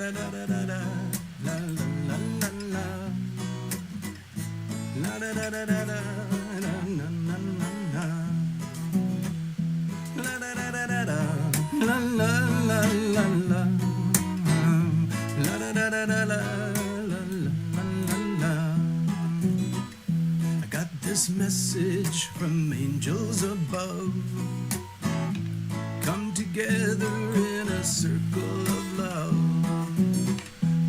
da da da da da, la la la la la, la da da da da da, na na na na na, la da da da da da, la la la la la, la da da da da la la la la. I got this message from angels above. Come together in a circle of love.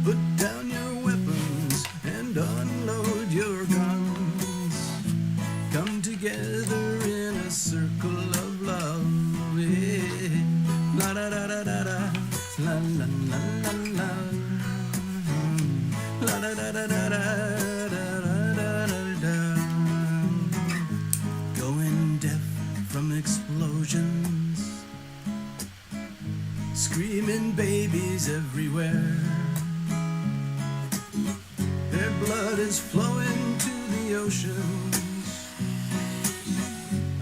Put down your weapons and unload your guns. Come together in a circle of love. Yeah. La da da da da da. La la la la la. La da da da da da. Going deaf from explosions. Screaming babies everywhere. Their blood is flowing to the oceans.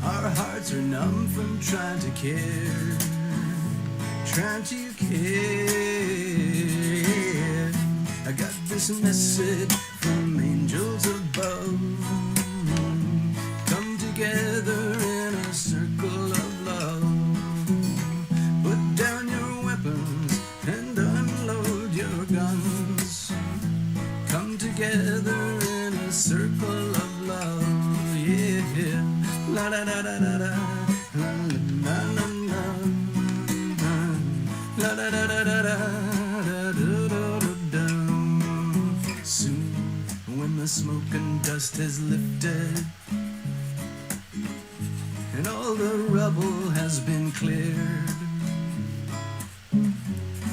Our hearts are numb from trying to care. Trying to care. I got this message from angels above. Come together in a circle of love. And unload your guns. Come together in a circle of love. Yeah. La da da da da da. La la la la. La da da da da da. Da da da da. Soon, when the smoke and dust has lifted and all the rubble has been cleared,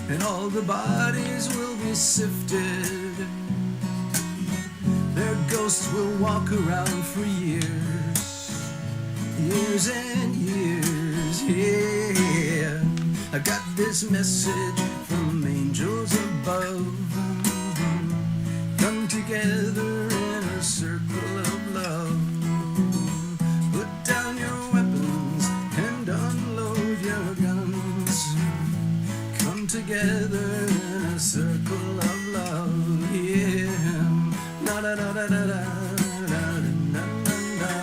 and all the bodies will be sifted, their ghosts will walk around for years, years and years, yeah. I got this message from angels above. Come together in a circle of love. Put down your weapons and unload your guns. Come together in a circle of love, yeah. La da da da da da, la da da da,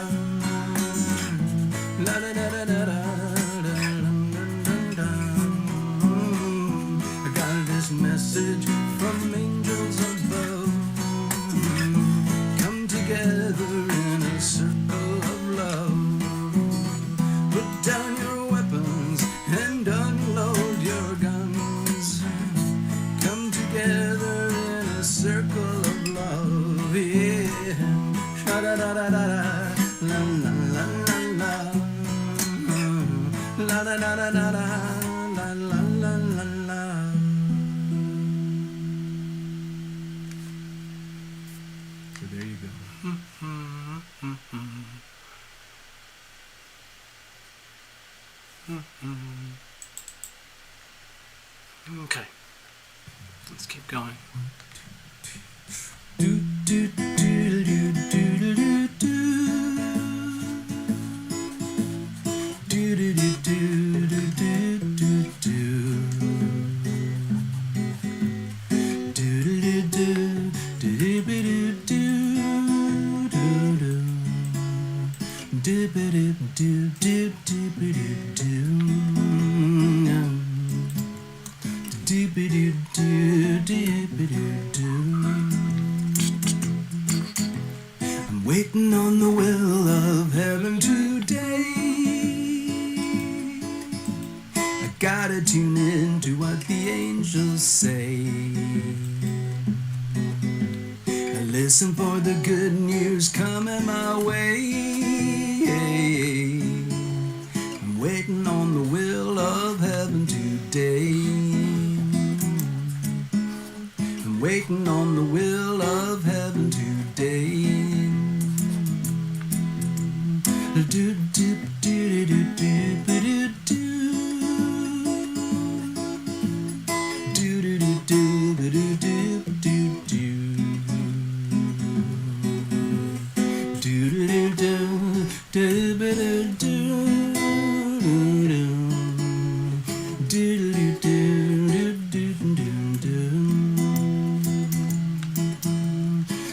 la da da da da da, da. I got this message from angels above. Come together in a circle of love. Put down your weapons and unload your guns. Come together in a circle of love, yeah. Sha da da da da da, la la la la la, la da da da da da, la la la la la. So there you go. Okay, let's keep going. Do do do do do do do do do do do do I'm waiting on the will of heaven today. I gotta tune in to what the angels say. I listen for the good news coming my way. I'm waiting on the will of heaven today. I'm waiting on the will of heaven today. Do do do do do do do do. Do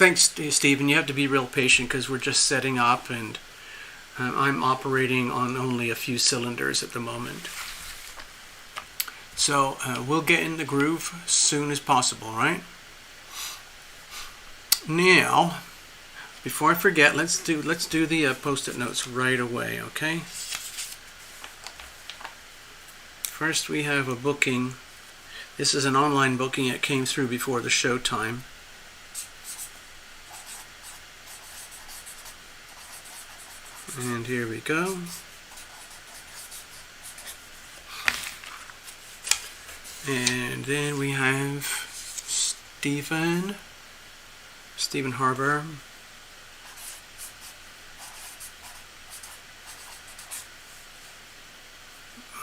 Thanks, Stephen. You have to be real patient because we're just setting up, and I'm operating on only a few cylinders at the moment. So we'll get in the groove as soon as possible, right? Now, before I forget, let's do the post-it notes right away, okay? First, we have a booking. This is an online booking. It came through before the show time. And here we go. And then we have Stephen Harbour.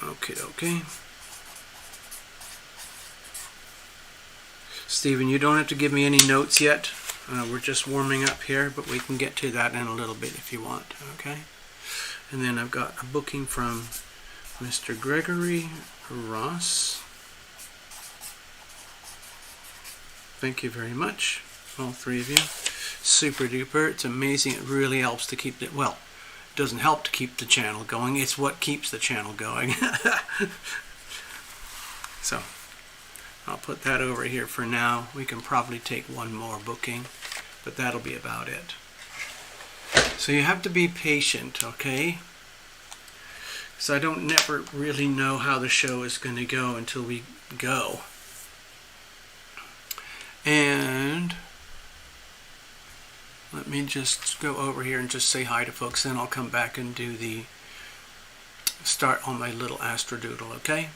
Okay. Stephen, you don't have to give me any notes yet. We're just warming up here, but we can get to that in a little bit if you want, okay? And then I've got a booking from Mr. Gregory Ross. Thank you very much, all three of you. Super duper. It's amazing. It really helps to keep it, well, it doesn't help to keep the channel going. It's what keeps the channel going. So I'll put that over here for now. We can probably take one more booking, but that'll be about it. So you have to be patient, okay? So I don't never really know how the show is going to go until we go. And let me just go over here and just say hi to folks, then I'll come back and do the start on my little astrodoodle, okay?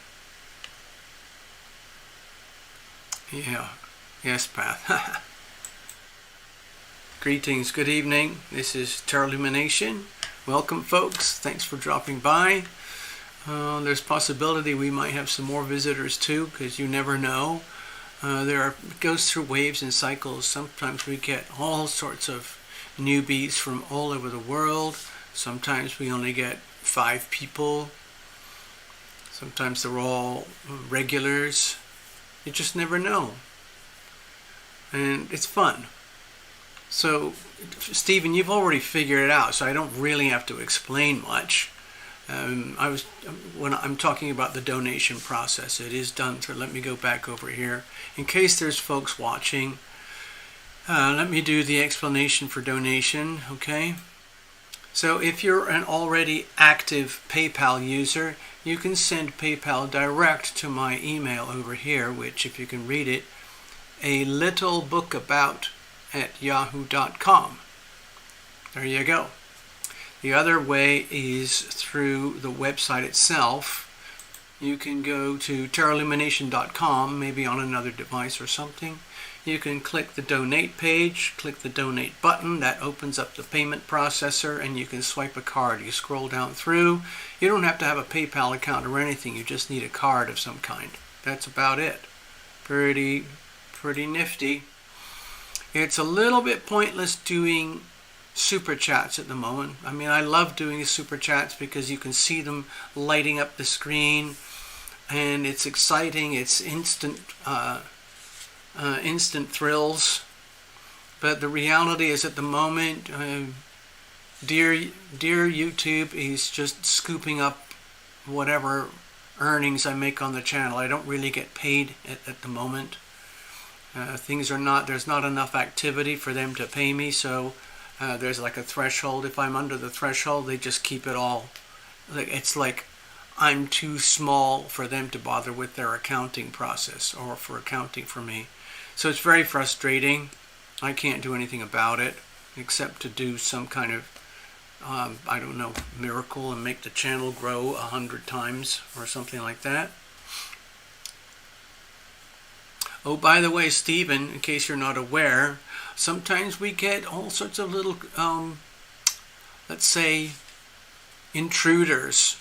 Yeah, yes, Path. Greetings, good evening. This is Lumination. Welcome, folks. Thanks for dropping by. There's possibility we might have some more visitors too, because you never know. It goes through waves and cycles. Sometimes we get all sorts of newbies from all over the world. Sometimes we only get 5 people. Sometimes they're all regulars. You just never know. And it's fun. So, Stephen, you've already figured it out, so I don't really have to explain much. When I'm talking about the donation process, it is done through, let me go back over here. In case there's folks watching, let me do the explanation for donation, okay? So if you're an already active PayPal user, you can send PayPal direct to my email over here, which, if you can read it, alittlebookabout@yahoo.com. There you go. The other way is through the website itself. You can go to terraillumination.com, maybe on another device or something. You can click the donate page, click the donate button. That opens up the payment processor, and you can swipe a card. You scroll down through. You don't have to have a PayPal account or anything. You just need a card of some kind. That's about it. Pretty nifty. It's a little bit pointless doing super chats at the moment. I mean, I love doing super chats because you can see them lighting up the screen, and it's exciting. It's instant thrills. But the reality is, at the moment, dear YouTube is just scooping up whatever earnings I make on the channel. I don't really get paid at the moment. There's not enough activity for them to pay me, so there's like a threshold. If I'm under the threshold, they just keep it all. It's like I'm too small for them to bother with their accounting process or for accounting for me. So it's very frustrating. I can't do anything about it except to do some kind of, I don't know, miracle and make the channel grow 100 times or something like that. Oh, by the way, Stephen, in case you're not aware, sometimes we get all sorts of little, let's say, intruders,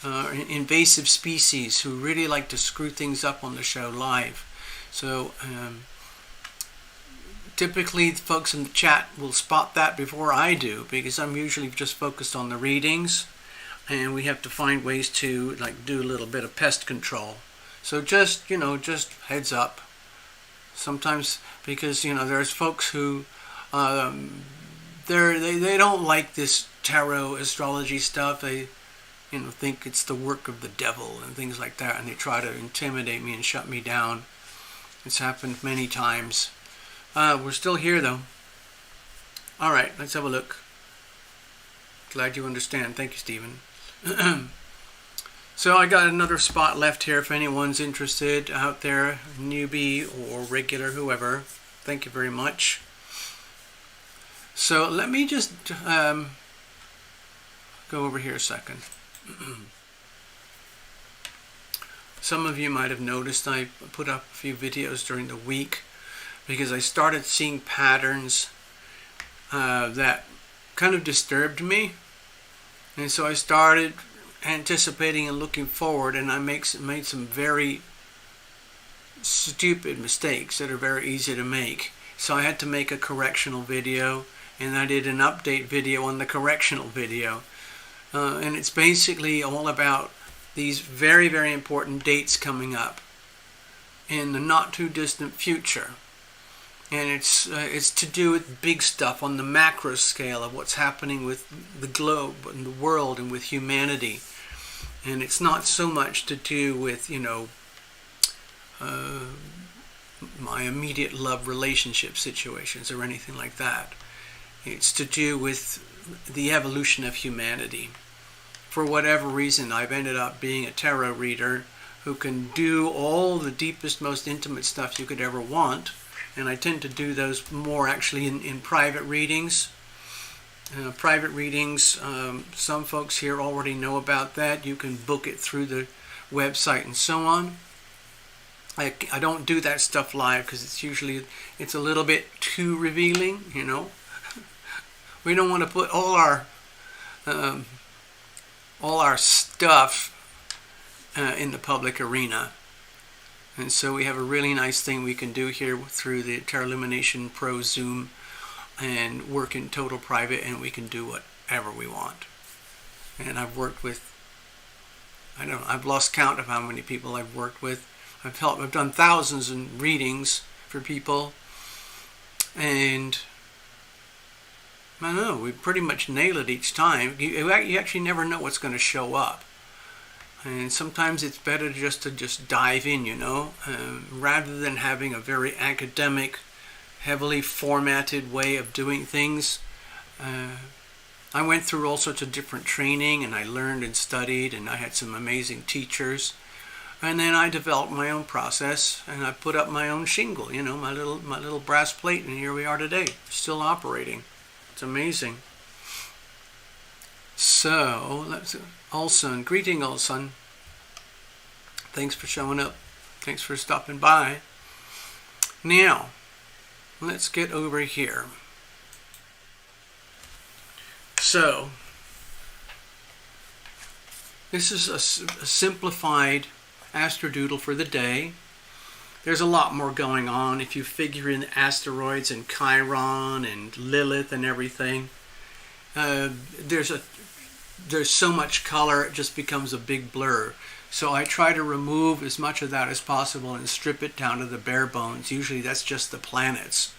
invasive species who really like to screw things up on the show live. So typically folks in the chat will spot that before I do, because I'm usually just focused on the readings, and we have to find ways to do a little bit of pest control. So just heads up. Sometimes, because there's folks who They don't like this tarot astrology stuff. They think it's the work of the devil and things like that, and they try to intimidate me and shut me down. It's happened many times. We're still here though. All right, let's have a look. Glad you understand. Thank you, Stephen. So I got another spot left here if anyone's interested out there, newbie or regular, whoever. Thank you very much. So let me just go over here a second. Some of you might have noticed I put up a few videos during the week because I started seeing patterns that kind of disturbed me, and so I started anticipating and looking forward, and I made some very stupid mistakes that are very easy to make. So I had to make a correctional video, and I did an update video on the correctional video, and it's basically all about these very, very important dates coming up in the not too distant future. And it's to do with big stuff on the macro scale of what's happening with the globe and the world and with humanity. And it's not so much to do with, my immediate love relationship situations or anything like that. It's to do with the evolution of humanity. For whatever reason, I've ended up being a tarot reader who can do all the deepest, most intimate stuff you could ever want. And I tend to do those more actually in private readings. Some folks here already know about that. You can book it through the website and so on. I don't do that stuff live because it's a little bit too revealing, We don't want to put all our stuff in the public arena. And so we have a really nice thing we can do here through the Tarot Lumination Pro Zoom and work in total private, and we can do whatever we want. And I've worked with, I've lost count of how many people I've worked with. I've done thousands of readings for people, and I don't know, we pretty much nail it each time. You actually never know what's going to show up. And sometimes it's better just to dive in, rather than having a very academic, heavily formatted way of doing things. I went through all sorts of different training, and I learned and studied, and I had some amazing teachers. And then I developed my own process, and I put up my own shingle, my little brass plate, and here we are today, still operating. It's amazing. So, Olson, greeting Olson. Thanks for showing up. Thanks for stopping by. Now, let's get over here. So, this is a simplified astrodoodle for the day. There's a lot more going on if you figure in asteroids and Chiron and Lilith and everything. There's so much color, it just becomes a big blur. So I try to remove as much of that as possible and strip it down to the bare bones. Usually that's just the planets.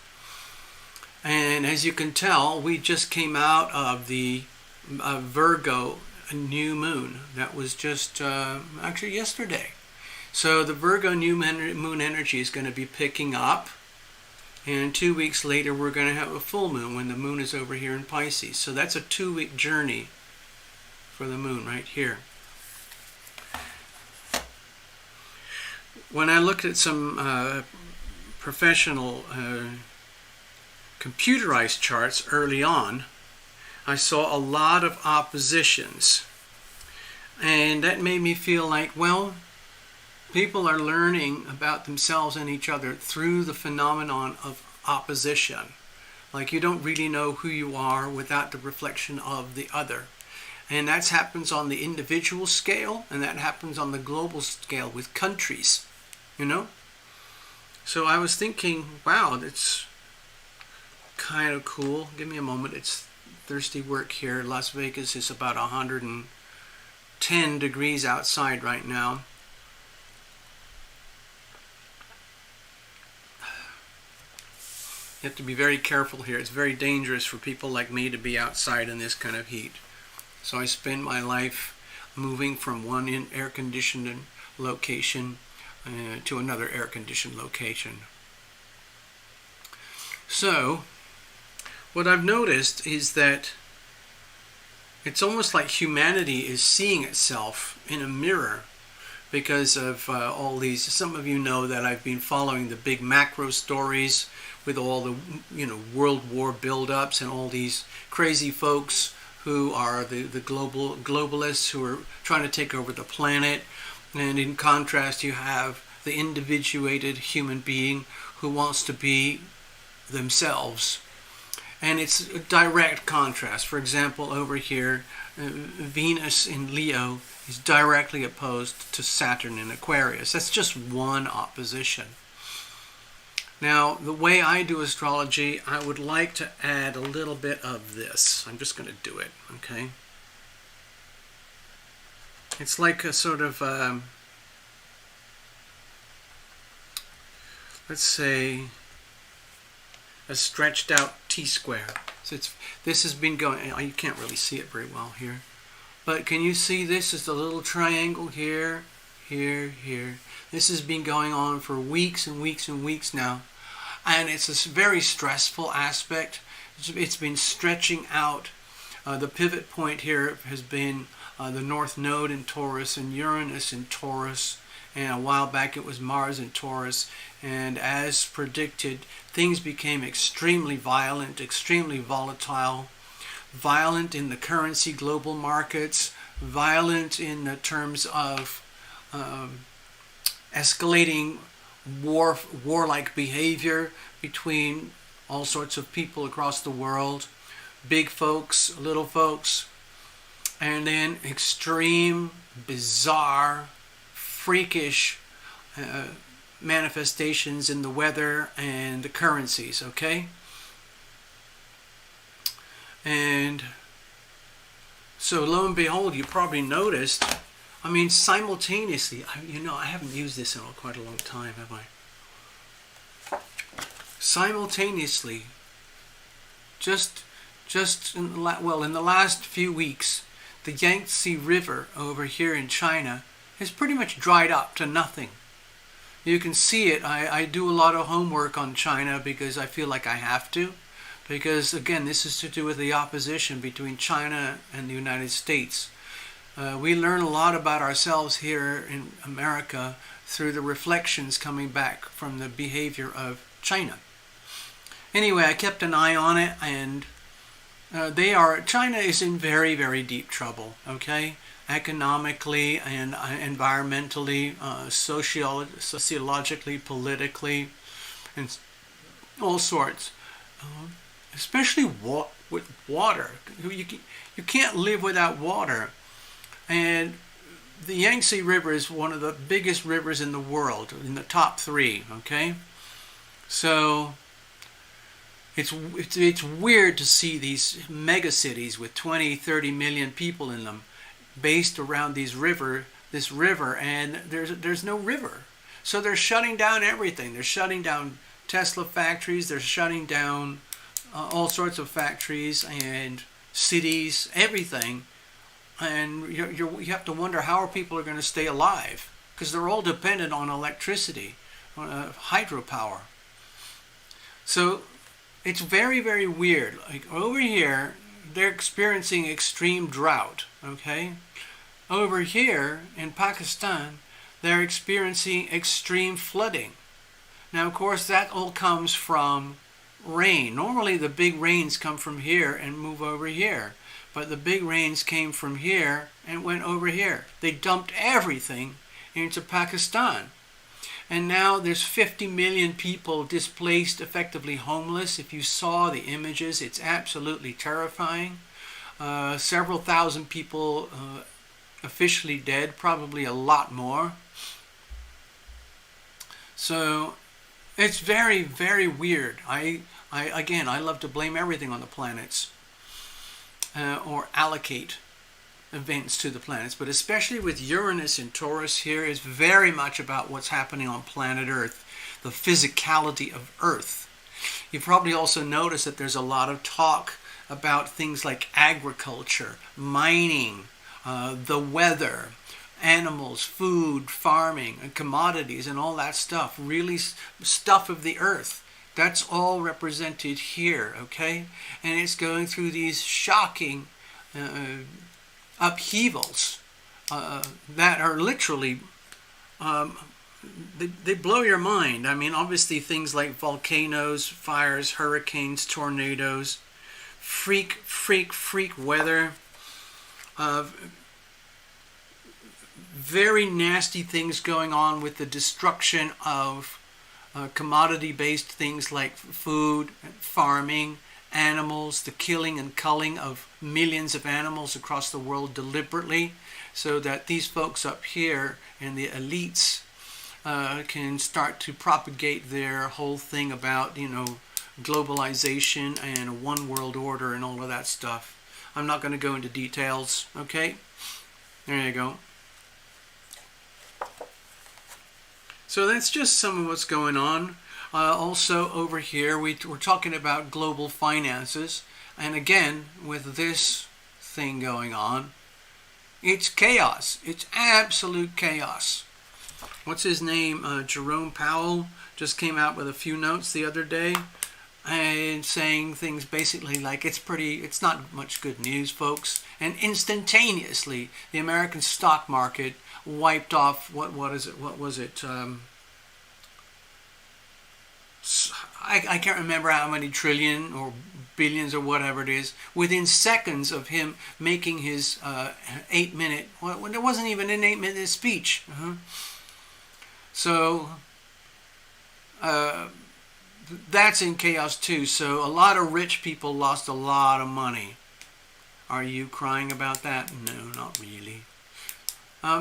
And as you can tell, we just came out of the Virgo new moon. That was just actually yesterday. So the Virgo new moon energy is going to be picking up. And 2 weeks later, we're going to have a full moon when the moon is over here in Pisces. So that's a 2-week journey for the moon right here. When I looked at some professional computerized charts early on, I saw a lot of oppositions. And that made me feel like, well, people are learning about themselves and each other through the phenomenon of opposition. Like, you don't really know who you are without the reflection of the other. And that happens on the individual scale, and that happens on the global scale with countries, So I was thinking, wow, that's kind of cool. Give me a moment. It's thirsty work here. Las Vegas is about 110 degrees outside right now. You have to be very careful here. It's very dangerous for people like me to be outside in this kind of heat. So I spend my life moving from one air-conditioned location to another air-conditioned location. So what I've noticed is that it's almost like humanity is seeing itself in a mirror because of all these. Some of you know that I've been following the big macro stories with all the World War build-ups and all these crazy folks who are the globalists who are trying to take over the planet. And in contrast, you have the individuated human being who wants to be themselves. And it's a direct contrast. For example, over here, Venus in Leo is directly opposed to Saturn in Aquarius. That's just one opposition. Now, the way I do astrology, I would like to add a little bit of this. I'm just going to do it, okay? It's like a sort of, let's say, a stretched out T-square. So this has been going, you can't really see it very well here. But can you see this is the little triangle here, here, here. This has been going on for weeks and weeks and weeks now. And it's a very stressful aspect. It's been stretching out. The pivot point here has been the North Node in Taurus and Uranus in Taurus. And a while back it was Mars in Taurus. And as predicted, things became extremely violent, extremely volatile. Violent in the currency global markets. Violent in the terms of escalating warlike behavior between all sorts of people across the world, big folks, little folks, and then extreme, bizarre, freakish manifestations in the weather and the currencies, okay? And so lo and behold, you probably noticed, I mean, simultaneously, I haven't used this in quite a long time, have I? Simultaneously, just in the last few weeks, the Yangtze River over here in China has pretty much dried up to nothing. You can see it. I do a lot of homework on China because I feel like I have to. Because, again, this is to do with the opposition between China and the United States. We learn a lot about ourselves here in America through the reflections coming back from the behavior of China. Anyway, I kept an eye on it, and China is in very, very deep trouble, okay? Economically and environmentally, sociologically, politically, and all sorts. Especially with water. You can't live without water. And the Yangtze River is one of the biggest rivers in the world, in the top 3, okay? So it's weird to see these mega cities with 20, 30 million people in them based around this river, and there's no river. So they're shutting down everything. They're shutting down Tesla factories, they're shutting down all sorts of factories and cities, everything. And you have to wonder how people are going to stay alive, because they're all dependent on electricity, on hydropower. So it's very, very weird. Like over here, they're experiencing extreme drought, okay? Over here in Pakistan, they're experiencing extreme flooding. Now, of course, that all comes from rain. Normally, the big rains come from here and move over here. But the big rains came from here and went over here. They dumped everything into Pakistan. And now there's 50 million people displaced, effectively homeless. If you saw the images, it's absolutely terrifying. Several thousand people officially dead, probably a lot more. So it's very, very weird. I love to blame everything on the planets. Or allocate events to the planets, but especially with Uranus and Taurus here is very much about what's happening on planet Earth, the physicality of Earth. You probably also noticed that there's a lot of talk about things like agriculture, mining, the weather, animals, food, farming, and commodities, and all that stuff. Really stuff of the earth. That's all represented here, okay? And it's going through these shocking upheavals that are literally, they blow your mind. I mean, obviously things like volcanoes, fires, hurricanes, tornadoes, freak weather, very nasty things going on with the destruction of commodity-based things like food, farming, animals, the killing and culling of millions of animals across the world deliberately, so that these folks up here and the elites can start to propagate their whole thing about, globalization and a one world order and all of that stuff. I'm not going to go into details, okay? There you go. So that's just some of what's going on. Also over here, we're talking about global finances. And again, with this thing going on, it's chaos. It's absolute chaos. What's his name? Jerome Powell just came out with a few notes the other day and saying things basically like it's not much good news, folks. And instantaneously, the American stock market wiped off, what was it? I can't remember how many trillion or billions or whatever it is, within seconds of him making his 8-minute, well, there wasn't even an 8-minute speech. So that's in chaos too. So a lot of rich people lost a lot of money. Are you crying about that? No, not really.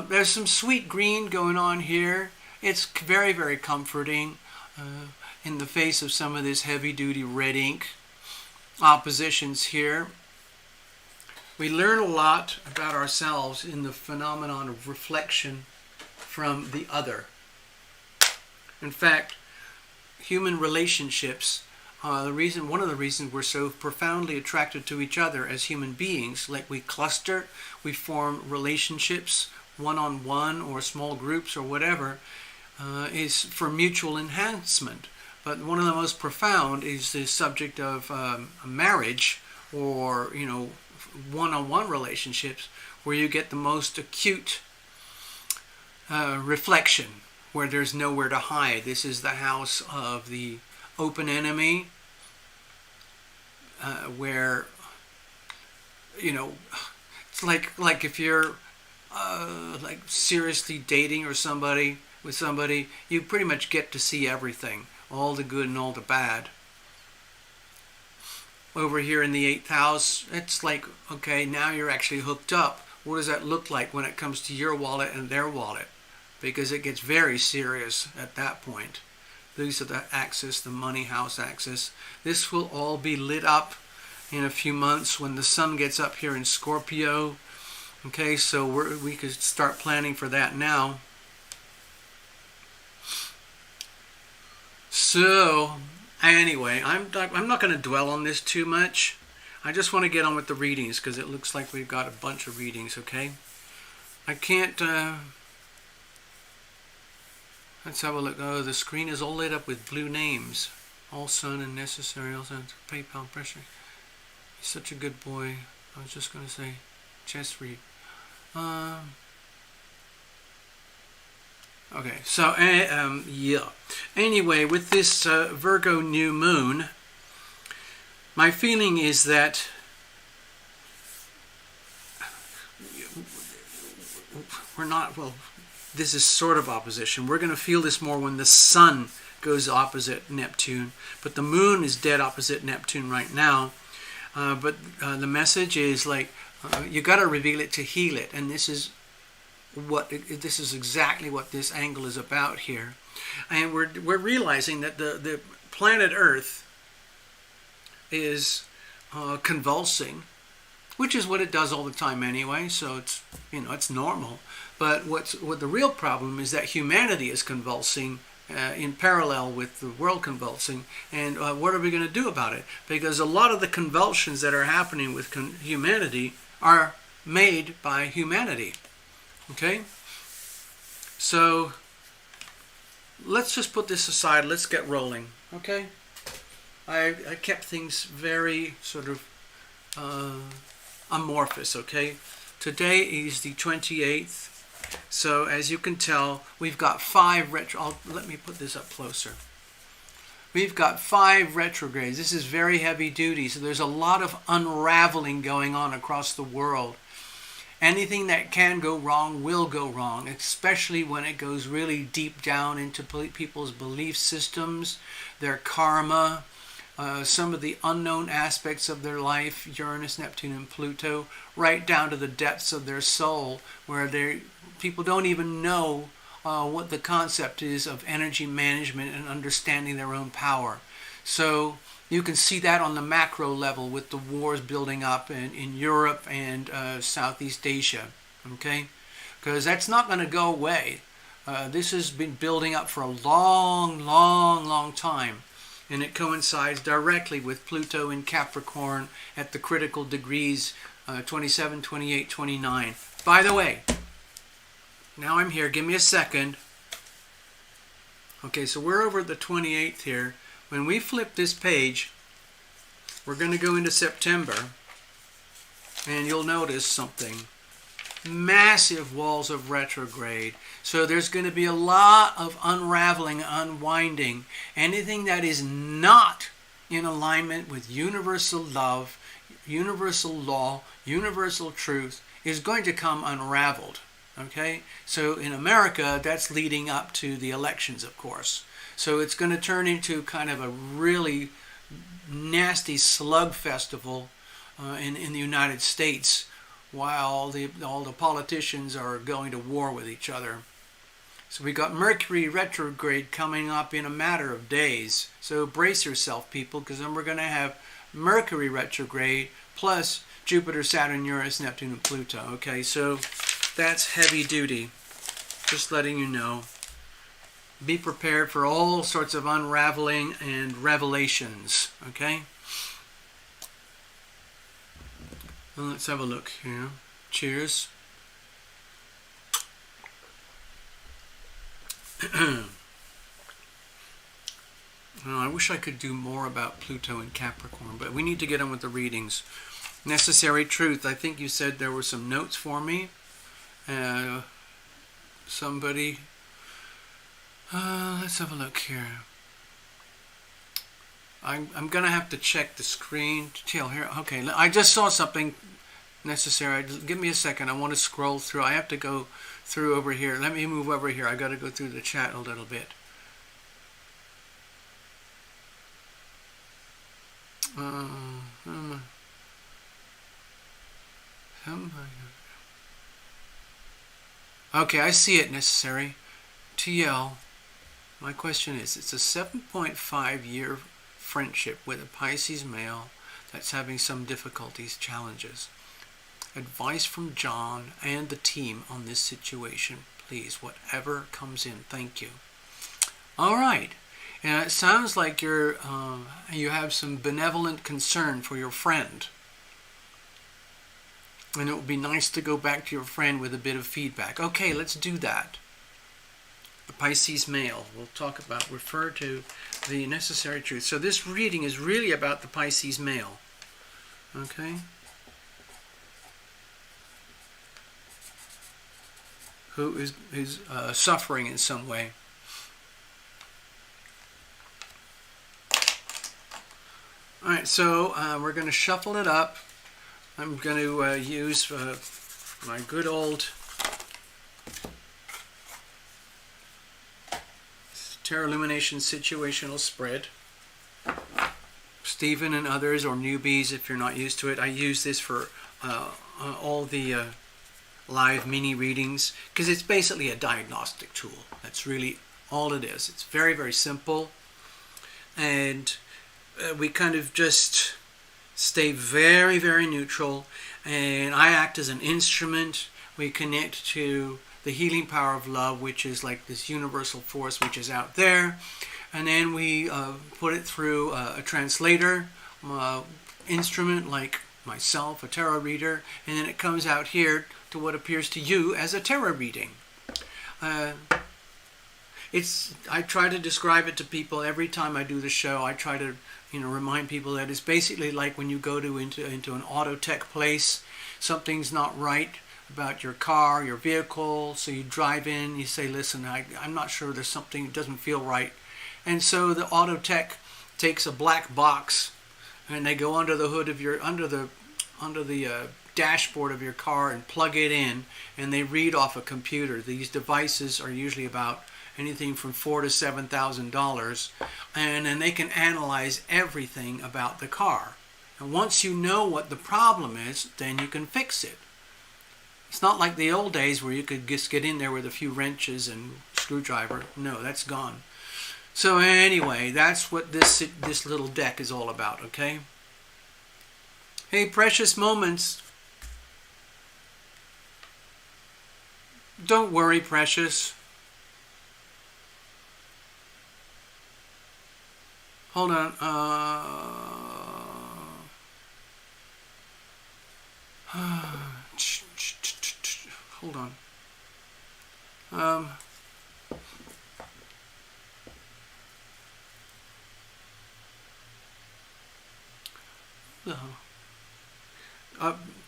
There's some sweet green going on here. It's very, very comforting in the face of some of this heavy-duty red ink oppositions here. We learn a lot about ourselves in the phenomenon of reflection from the other. In fact, human relationships, one of the reasons we're so profoundly attracted to each other as human beings, like we cluster, we form relationships, one-on-one or small groups or whatever, is for mutual enhancement. But one of the most profound is the subject of marriage, or one-on-one relationships, where you get the most acute reflection, where there's nowhere to hide. This is the house of the open enemy, where it's like if you're like seriously dating with somebody, you pretty much get to see everything, all the good and all the bad. Over here in the 8th house, it's like, okay, now you're actually hooked up. What does that look like when it comes to your wallet and their wallet? Because it gets very serious at that point. These are the axis, the money house axis. This will all be lit up in a few months when the sun gets up here in Scorpio. Okay, so we could start planning for that now. So, anyway, I'm not going to dwell on this too much. I just want to get on with the readings because it looks like we've got a bunch of readings, okay? I can't... let's have a look. Oh, the screen is all lit up with blue names. All sun and necessary. Also, PayPal pressure. He's such a good boy. I was just going to say, chest read. Okay, so yeah. Anyway, with this Virgo new moon, my feeling is that we're not, well, this is sort of opposition. We're going to feel this more when the sun goes opposite Neptune, but the moon is dead opposite Neptune right now. But the message is like, you got to reveal it to heal it, and this is exactly what this angle is about here. And we're realizing that the planet Earth is convulsing, which is what it does all the time anyway, so it's normal. But what the real problem is that humanity is convulsing in parallel with the world convulsing. And what are we going to do about it? Because a lot of the convulsions that are happening with humanity are made by humanity. Okay? So let's just put this aside. Let's get rolling. Okay? I kept things very sort of amorphous. Okay? Today is the 28th. So as you can tell, we've got 5 let me put this up closer. We've got 5 retrogrades. This is very heavy duty. So there's a lot of unraveling going on across the world. Anything that can go wrong will go wrong, especially when it goes really deep down into people's belief systems, their karma, some of the unknown aspects of their life, Uranus, Neptune, and Pluto, right down to the depths of their soul, where people don't even know what the concept is of energy management and understanding their own power. So you can see that on the macro level with the wars building up in Europe and Southeast Asia, okay? Because that's not going to go away. This has been building up for a long, long, long time. And it coincides directly with Pluto in Capricorn at the critical degrees 27, 28, 29. By the way, now I'm here. Give me a second. Okay, so we're over at the 28th here. When we flip this page, we're going to go into September, and you'll notice something. Massive walls of retrograde. So there's going to be a lot of unraveling, unwinding. Anything that is not in alignment with universal love, universal law, universal truth is going to come unraveled. Okay? So in America, that's leading up to the elections, of course. So it's going to turn into kind of a really nasty slug festival in the United States, while all the politicians are going to war with each other. So we got Mercury retrograde coming up in a matter of days. So brace yourself, people, because then we're going to have Mercury retrograde plus Jupiter, Saturn, Uranus, Neptune, and Pluto. Okay, so that's heavy duty. Just letting you know. Be prepared for all sorts of unraveling and revelations. Okay? Well, let's have a look here. Cheers. I wish I could do more about Pluto and Capricorn, but we need to get on with the readings. Necessary truth. I think you said there were some notes for me. Somebody. Let's have a look here. I'm gonna have to check the screen. Till here. Okay, I just saw something necessary. Give me a second. I want to scroll through. I have to go through over here. Let me move over here. I got to go through the chat a little bit. Okay, I see it. Necessary. TL. My question is, it's a 7.5 year friendship with a Pisces male that's having some difficulties, challenges. Advice from John and the team on this situation, please, whatever comes in. Thank you. All right. And it sounds like you have some benevolent concern for your friend. And it would be nice to go back to your friend with a bit of feedback. Okay, let's do that. The Pisces male. We'll refer to the necessary truth. So this reading is really about the Pisces male. Okay? Who is suffering in some way. Alright, so we're going to shuffle it up. I'm going to use my good old Tarot Lumination situational spread. Stephen and others, or newbies if you're not used to it, I use this for all the live mini readings, because it's basically a diagnostic tool. That's really all it is. It's very, very simple, and we kind of just stay very, very neutral, and I act as an instrument. We connect to the healing power of love, which is like this universal force which is out there. And then we put it through a translator instrument like myself, a tarot reader, and then it comes out here to what appears to you as a tarot reading. I try to describe it to people every time I do the show. I try to remind people that it's basically like when you go into an auto tech place, something's not right about your car, your vehicle, so you drive in, you say, listen, I'm not sure, there's something that doesn't feel right. And so the auto tech takes a black box and they go under the hood of your, under the dashboard of your car and plug it in, and they read off a computer. These devices are usually about anything from $4,000 to $7,000, and then they can analyze everything about the car. And once you know what the problem is, then you can fix it. It's not like the old days where you could just get in there with a few wrenches and screwdriver. No, that's gone. So anyway, that's what this little deck is all about, okay? Hey, precious moments. Don't worry, precious. Hold on. Hold on.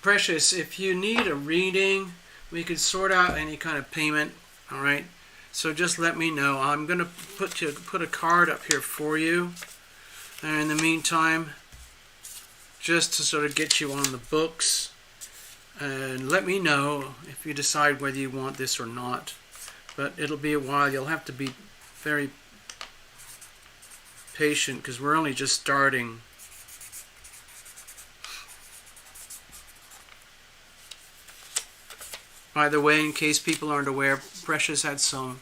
Precious, if you need a reading, we could sort out any kind of payment. All right. So just let me know. I'm going to put a card up here for you. And in the meantime, just to sort of get you on the books, and let me know if you decide whether you want this or not. But it'll be a while. You'll have to be very patient because we're only just starting. By the way, in case people aren't aware, Precious had some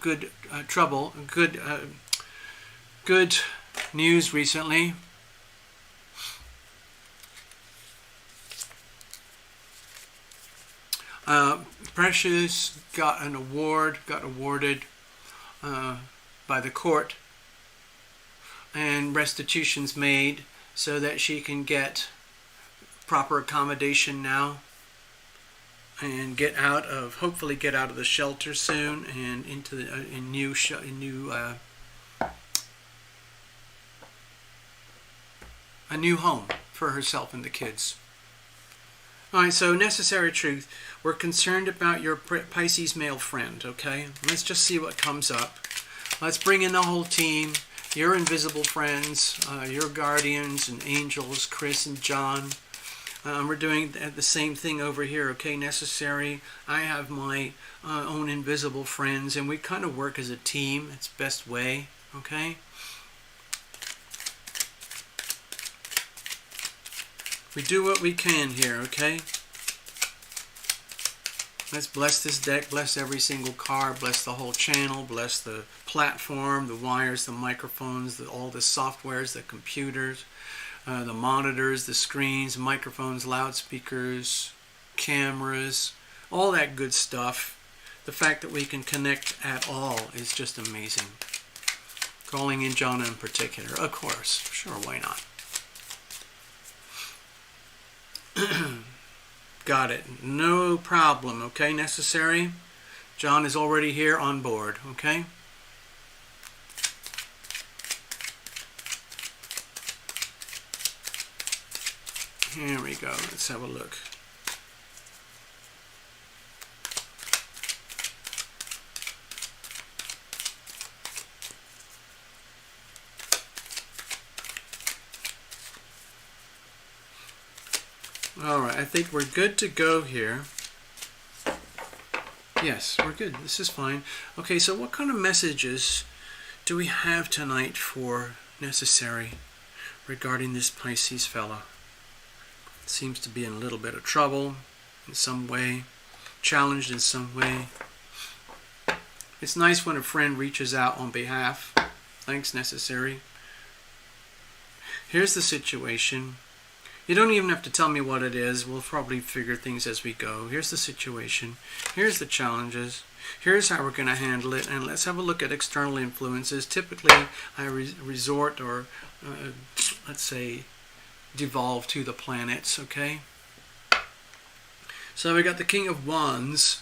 good news recently. Precious got awarded by the court, and restitution's made so that she can get proper accommodation now and hopefully get out of the shelter soon and into a new home for herself and the kids. Alright, so necessary truth. We're concerned about your Pisces male friend, okay? Let's just see what comes up. Let's bring in the whole team. Your invisible friends, your guardians and angels, Chris and John. We're doing the same thing over here, okay? Necessary. I have my own invisible friends, and we kind of work as a team. It's the best way, okay? We do what we can here, okay? Let's bless this deck, bless every single card, bless the whole channel, bless the platform, the wires, the microphones, all the softwares, the computers, the monitors, the screens, microphones, loudspeakers, cameras, all that good stuff. The fact that we can connect at all is just amazing. Calling in John in particular, of course. Sure, why not? Got it. No problem, okay? Necessary. John is already here on board, okay? Here we go. Let's have a look. Alright, I think we're good to go here. Yes, we're good. This is fine. Okay, so what kind of messages do we have tonight for necessary regarding this Pisces fella? Seems to be in a little bit of trouble in some way, challenged in some way. It's nice when a friend reaches out on behalf. Thanks, necessary. Here's the situation. You don't even have to tell me what it is. We'll probably figure things as we go. Here's the situation. Here's the challenges. Here's how we're going to handle it. And let's have a look at external influences. Typically, I resort or, let's say, devolve to the planets, okay? So we got the King of Wands.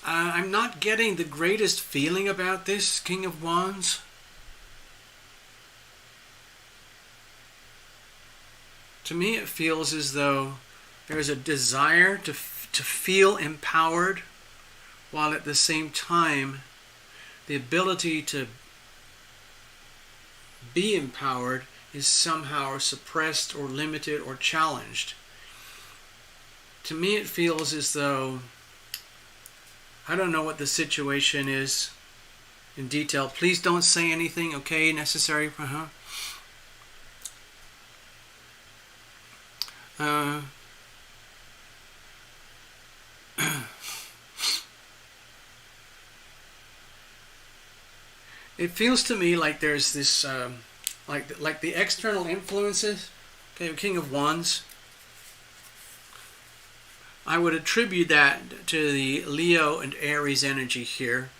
I'm not getting the greatest feeling about this King of Wands. To me, it feels as though there's a desire to feel empowered, while at the same time, the ability to be empowered is somehow suppressed or limited or challenged. To me, it feels as though, I don't know what the situation is in detail. Please don't say anything, okay, necessary. It feels to me like there's this, like the external influences, okay, King of Wands. I would attribute that to the Leo and Aries energy here.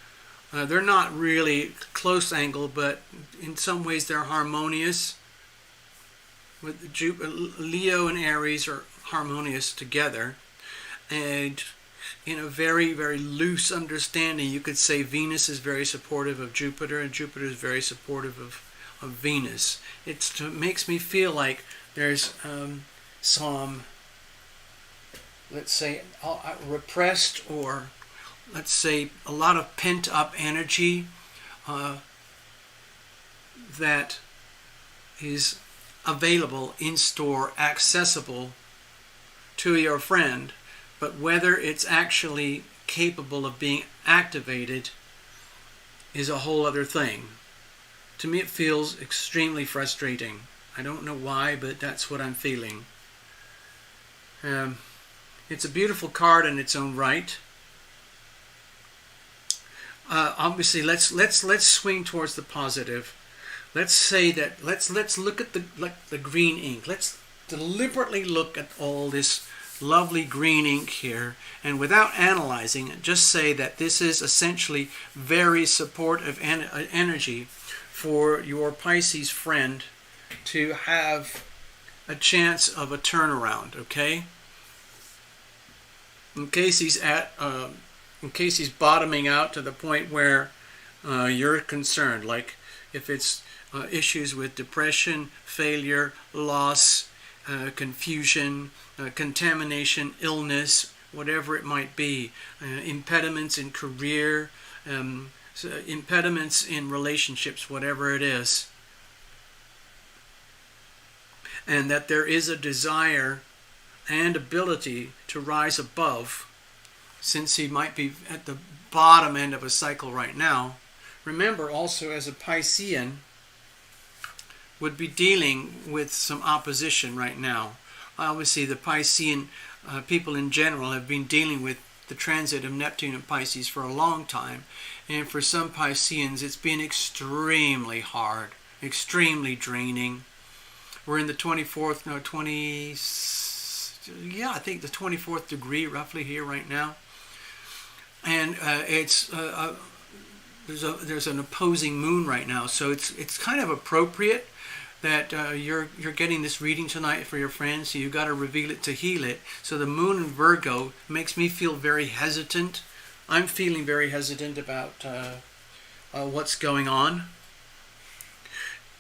They're not really close angle, but in some ways they're harmonious. With Leo and Aries are harmonious together, and in a very, very loose understanding, you could say Venus is very supportive of Jupiter, and Jupiter is very supportive of Venus. It makes me feel like there's some, let's say, repressed, or let's say a lot of pent-up energy that is available in store, accessible to your friend, but whether it's actually capable of being activated is a whole other thing. To me, it feels extremely frustrating. I don't know why, but that's what I'm feeling. It's a beautiful card in its own right. Obviously, let's swing towards the positive. Let's say that let's look at the green ink. Let's deliberately look at all this lovely green ink here, and without analyzing it, just say that this is essentially very supportive energy for your Pisces friend to have a chance of a turnaround, okay? In case he's bottoming out to the point where you're concerned, like if it's issues with depression, failure, loss, confusion, contamination, illness, whatever it might be, impediments in career, impediments in relationships, whatever it is, and that there is a desire and ability to rise above, since he might be at the bottom end of a cycle right now. Remember also, as a Piscean, would be dealing with some opposition right now. Obviously, the Piscean people in general have been dealing with the transit of Neptune and Pisces for a long time. And for some Pisceans, it's been extremely hard, extremely draining. We're in the 24th, no, 20, yeah, I think the 24th degree roughly here right now. And there's an opposing moon right now, so it's kind of appropriate that you're getting this reading tonight for your friends. So you got to reveal it to heal it. So the moon in Virgo makes me feel very hesitant. I'm feeling very hesitant about what's going on.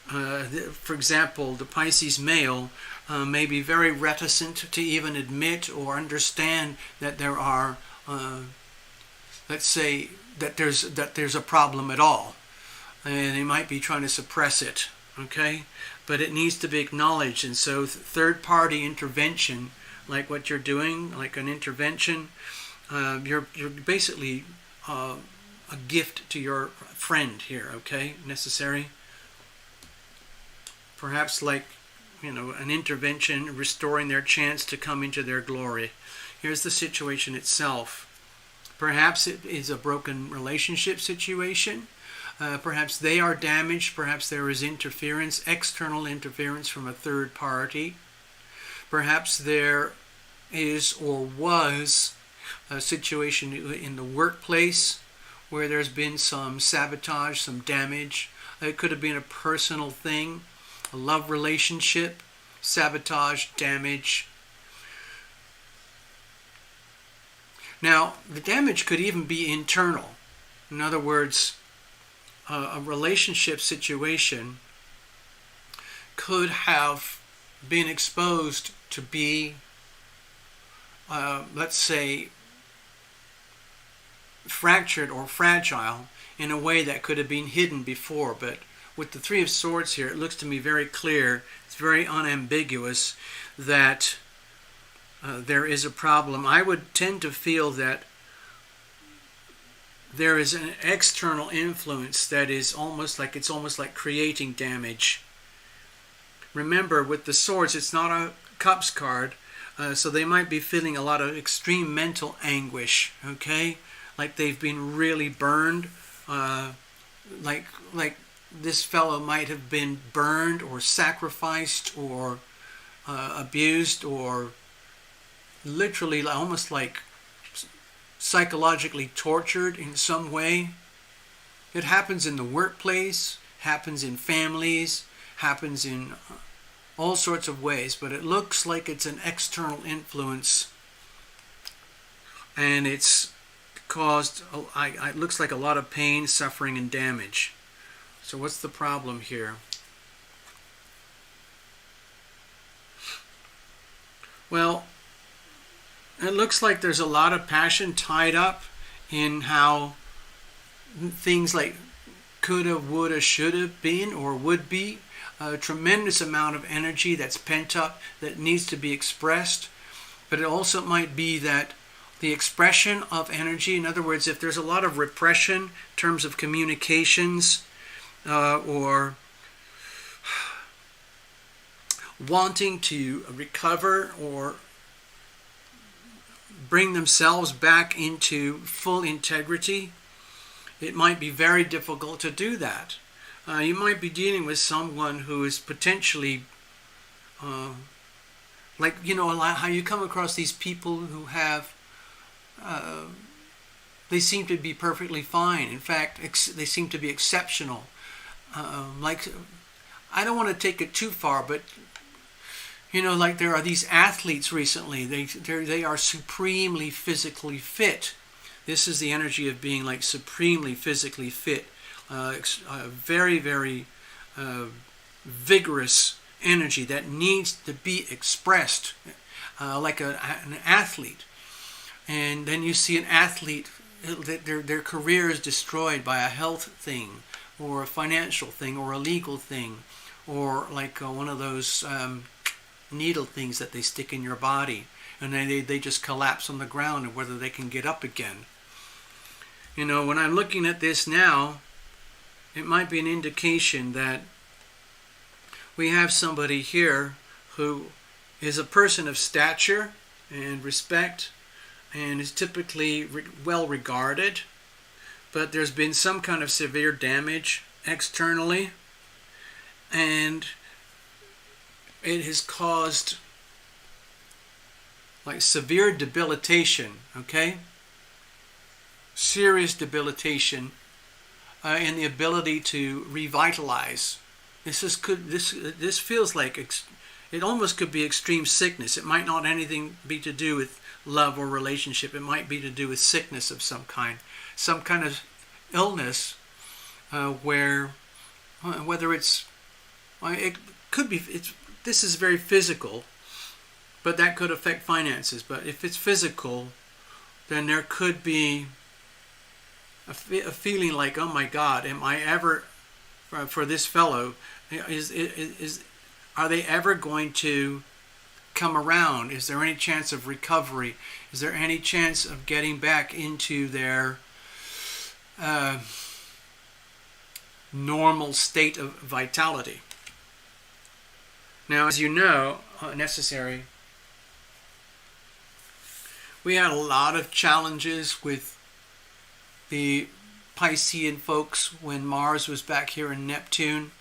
For example, the Pisces male may be very reticent to even admit or understand that there are, let's say, that there's a problem at all, and they might be trying to suppress it. Okay, but it needs to be acknowledged, and so third-party intervention, like what you're doing, like an intervention, you're basically a gift to your friend here. Okay, necessary. perhaps like, an intervention restoring their chance to come into their glory. Here's the situation itself. Perhaps it is a broken relationship situation. Perhaps they are damaged. Perhaps there is interference, external interference from a third party. Perhaps there is or was a situation in the workplace where there's been some sabotage, some damage. It could have been a personal thing, a love relationship, sabotage, damage. Now, the damage could even be internal. In other words, a relationship situation could have been exposed to be, let's say, fractured or fragile in a way that could have been hidden before. But with the Three of Swords here, it looks to me very clear, it's very unambiguous that there is a problem. I would tend to feel that there is an external influence that is almost like creating damage. Remember, with the Swords, it's not a Cups card, so they might be feeling a lot of extreme mental anguish, okay? Like they've been really burned, like this fellow might have been burned or sacrificed or abused or literally almost like psychologically tortured in some way. It happens in the workplace, happens in families, happens in all sorts of ways, but it looks like it's an external influence, and it's caused, it looks like a lot of pain, suffering, and damage. So what's the problem here? Well, it looks like there's a lot of passion tied up in how things like coulda, woulda, shoulda been or would be. A tremendous amount of energy that's pent up that needs to be expressed. But it also might be that the expression of energy, in other words, if there's a lot of repression in terms of communications or wanting to recover or bring themselves back into full integrity, it might be very difficult to do that. You might be dealing with someone who is potentially, like, how you come across these people who have, they seem to be perfectly fine. In fact, they seem to be exceptional. Like, I don't want to take it too far, but like there are these athletes recently. They are supremely physically fit. This is the energy of being like supremely physically fit. Very, very vigorous energy that needs to be expressed like an athlete. And then you see an athlete, their career is destroyed by a health thing or a financial thing or a legal thing or like one of those needle things that they stick in your body, and then they just collapse on the ground, and whether they can get up again. When I'm looking at this now, it might be an indication that we have somebody here who is a person of stature and respect and is typically well regarded, but there's been some kind of severe damage externally, and it has caused like severe debilitation, okay? Serious debilitation in the ability to revitalize. This feels like it almost could be extreme sickness. It might not anything be to do with love or relationship. It might be to do with sickness of some kind of illness where whether it could be this is very physical, but that could affect finances. But if it's physical, then there could be a feeling like, oh my God, am I ever, for this fellow, are they ever going to come around? Is there any chance of recovery? Is there any chance of getting back into their normal state of vitality? Now, as you know, necessary, we had a lot of challenges with the Piscean folks when Mars was back here in Neptune.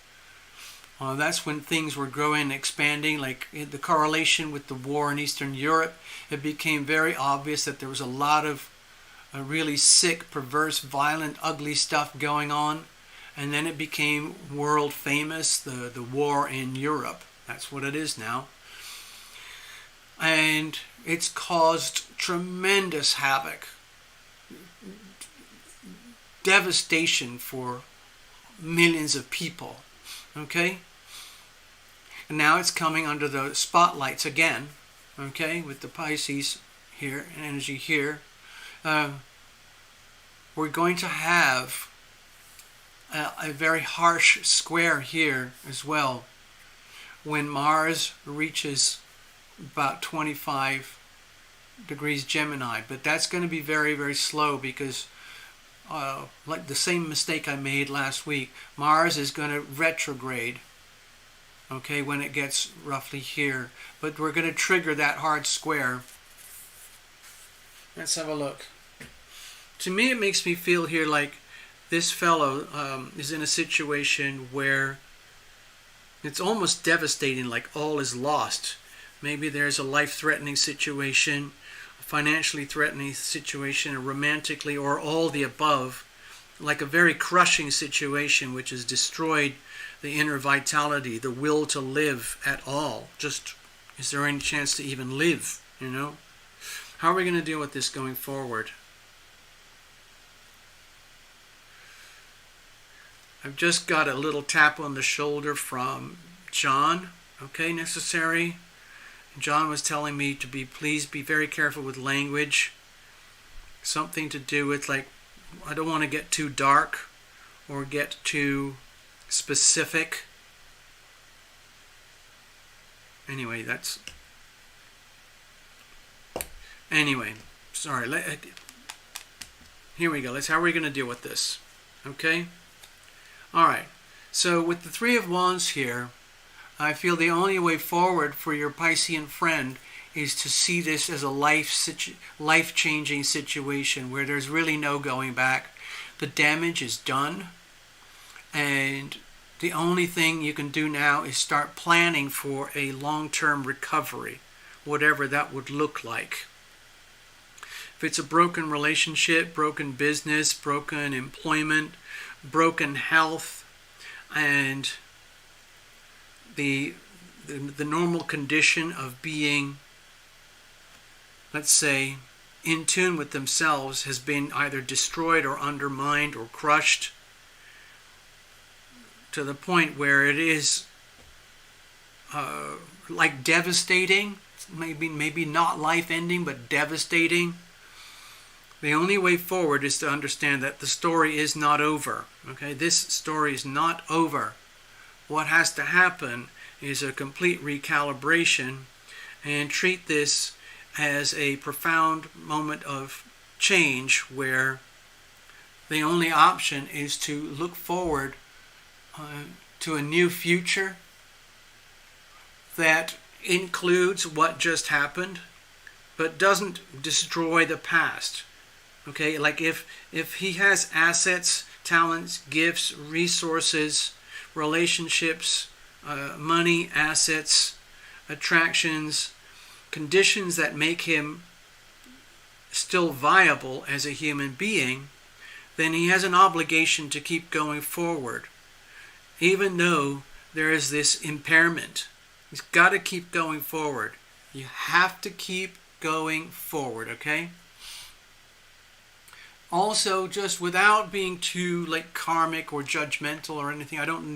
That's when things were growing and expanding, like the correlation with the war in Eastern Europe. It became very obvious that there was a lot of really sick, perverse, violent, ugly stuff going on. And then it became world famous, the war in Europe. That's what it is now. And it's caused tremendous havoc, devastation for millions of people. Okay? And now it's coming under the spotlights again, okay, with the Pisces here and energy here. We're going to have a very harsh square here as well when Mars reaches about 25 degrees Gemini. But that's going to be very, very slow because like the same mistake I made last week, Mars is going to retrograde, okay, when it gets roughly here. But we're going to trigger that hard square. Let's have a look. To me, it makes me feel here like this fellow is in a situation where it's almost devastating, like all is lost. Maybe there's a life-threatening situation, a financially threatening situation, or romantically, or all the above, like a very crushing situation which has destroyed the inner vitality, the will to live at all. Just, is there any chance to even live, you know? How are we going to deal with this going forward? I've just got a little tap on the shoulder from John, okay, necessary. John was telling me to please be very careful with language. Something to do with, like, I don't want to get too dark or get too specific. Anyway, sorry. Here we go. How are we going to deal with this? Okay? Alright. So with the Three of Wands here, I feel the only way forward for your Piscean friend is to see this as a life-changing situation where there's really no going back. The damage is done. And the only thing you can do now is start planning for a long-term recovery, whatever that would look like. If it's a broken relationship, broken business, broken employment, broken health, and the normal condition of being, let's say, in tune with themselves has been either destroyed or undermined or crushed, to the point where it is like devastating, maybe not life-ending, but devastating. The only way forward is to understand that the story is not over. Okay, this story is not over. What has to happen is a complete recalibration, and treat this as a profound moment of change where the only option is to look forward to a new future that includes what just happened, but doesn't destroy the past. Okay, like if he has assets, talents, gifts, resources, relationships, money, assets, attractions, conditions that make him still viable as a human being, then he has an obligation to keep going forward. Even though there is this impairment, he's got to keep going forward. You have to keep going forward, okay? Also, just without being too like karmic or judgmental or anything, I don't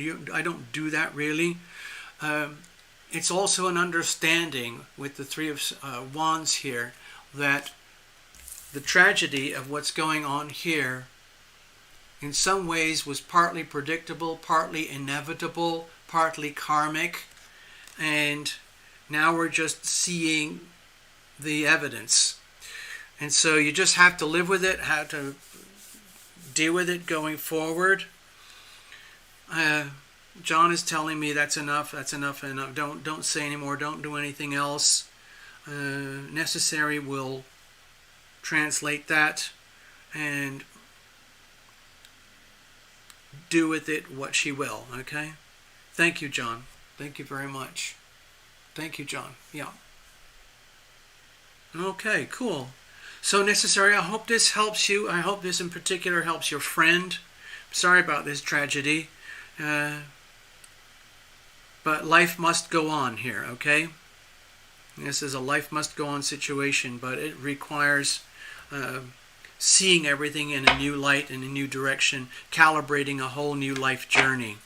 do that really. It's also an understanding with the Three of Wands here that the tragedy of what's going on here in some ways was partly predictable, partly inevitable, partly karmic, and now we're just seeing the evidence. And so you just have to live with it, have to deal with it going forward. John is telling me that's enough. That's enough. Enough. Don't say anymore. Don't do anything else. Necessary will translate that and do with it what she will. Okay. Thank you, John. Thank you very much. Thank you, John. Yeah. Okay. Cool. So necessary. I hope this helps you. I hope this in particular helps your friend. Sorry about this tragedy. But life must go on here, okay? This is a life must go on situation, but it requires seeing everything in a new light, in a new direction, calibrating a whole new life journey.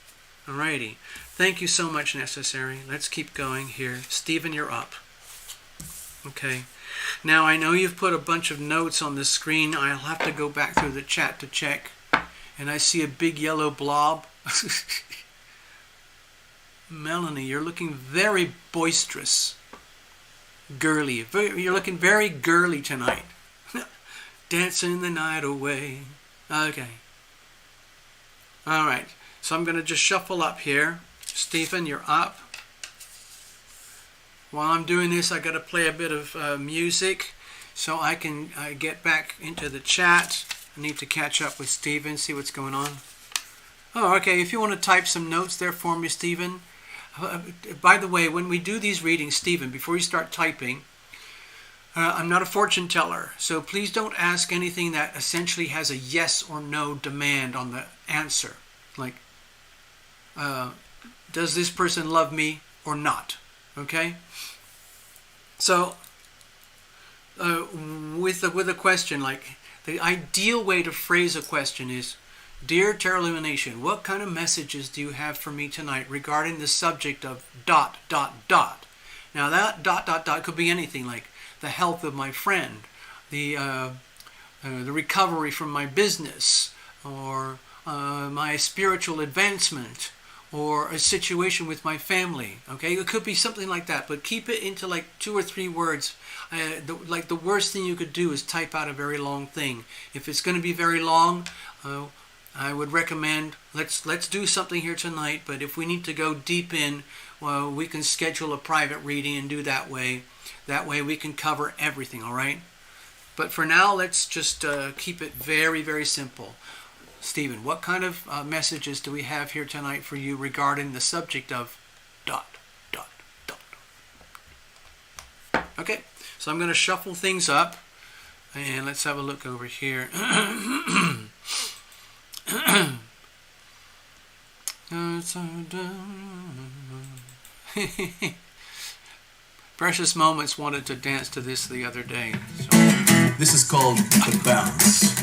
Alrighty. Thank you so much, Necessary. Let's keep going here. Stephen, you're up. Okay. Now, I know you've put a bunch of notes on the screen. I'll have to go back through the chat to check. And I see a big yellow blob. Melanie, you're looking very boisterous. Girly. You're looking very girly tonight. Dancing the night away. Okay. Alright. So I'm going to just shuffle up here. Stephen, you're up. While I'm doing this, I got to play a bit of music so I can get back into the chat. I need to catch up with Stephen, see what's going on. Oh, okay. If you want to type some notes there for me, Stephen. By the way, when we do these readings, Stephen, before you start typing, I'm not a fortune teller, so please don't ask anything that essentially has a yes or no demand on the answer. Like, does this person love me or not? Okay? So, with a question, like, the ideal way to phrase a question is, Dear Tarot Illumination, what kind of messages do you have for me tonight regarding the subject of ... Now that ... could be anything, like the health of my friend, the recovery from my business, or my spiritual advancement, or a situation with my family. Okay, it could be something like that, but keep it into like 2 or 3 words. Like the worst thing you could do is type out a very long thing. If it's going to be very long, I would recommend let's do something here tonight, but if we need to go deep in, well, we can schedule a private reading and do that way. That way we can cover everything, all right? But for now, let's just keep it very, very simple. Stephen, what kind of messages do we have here tonight for you regarding the subject of ... Okay, so I'm going to shuffle things up, and let's have a look over here. Precious Moments wanted to dance to this the other day. So. This is called The Bounce.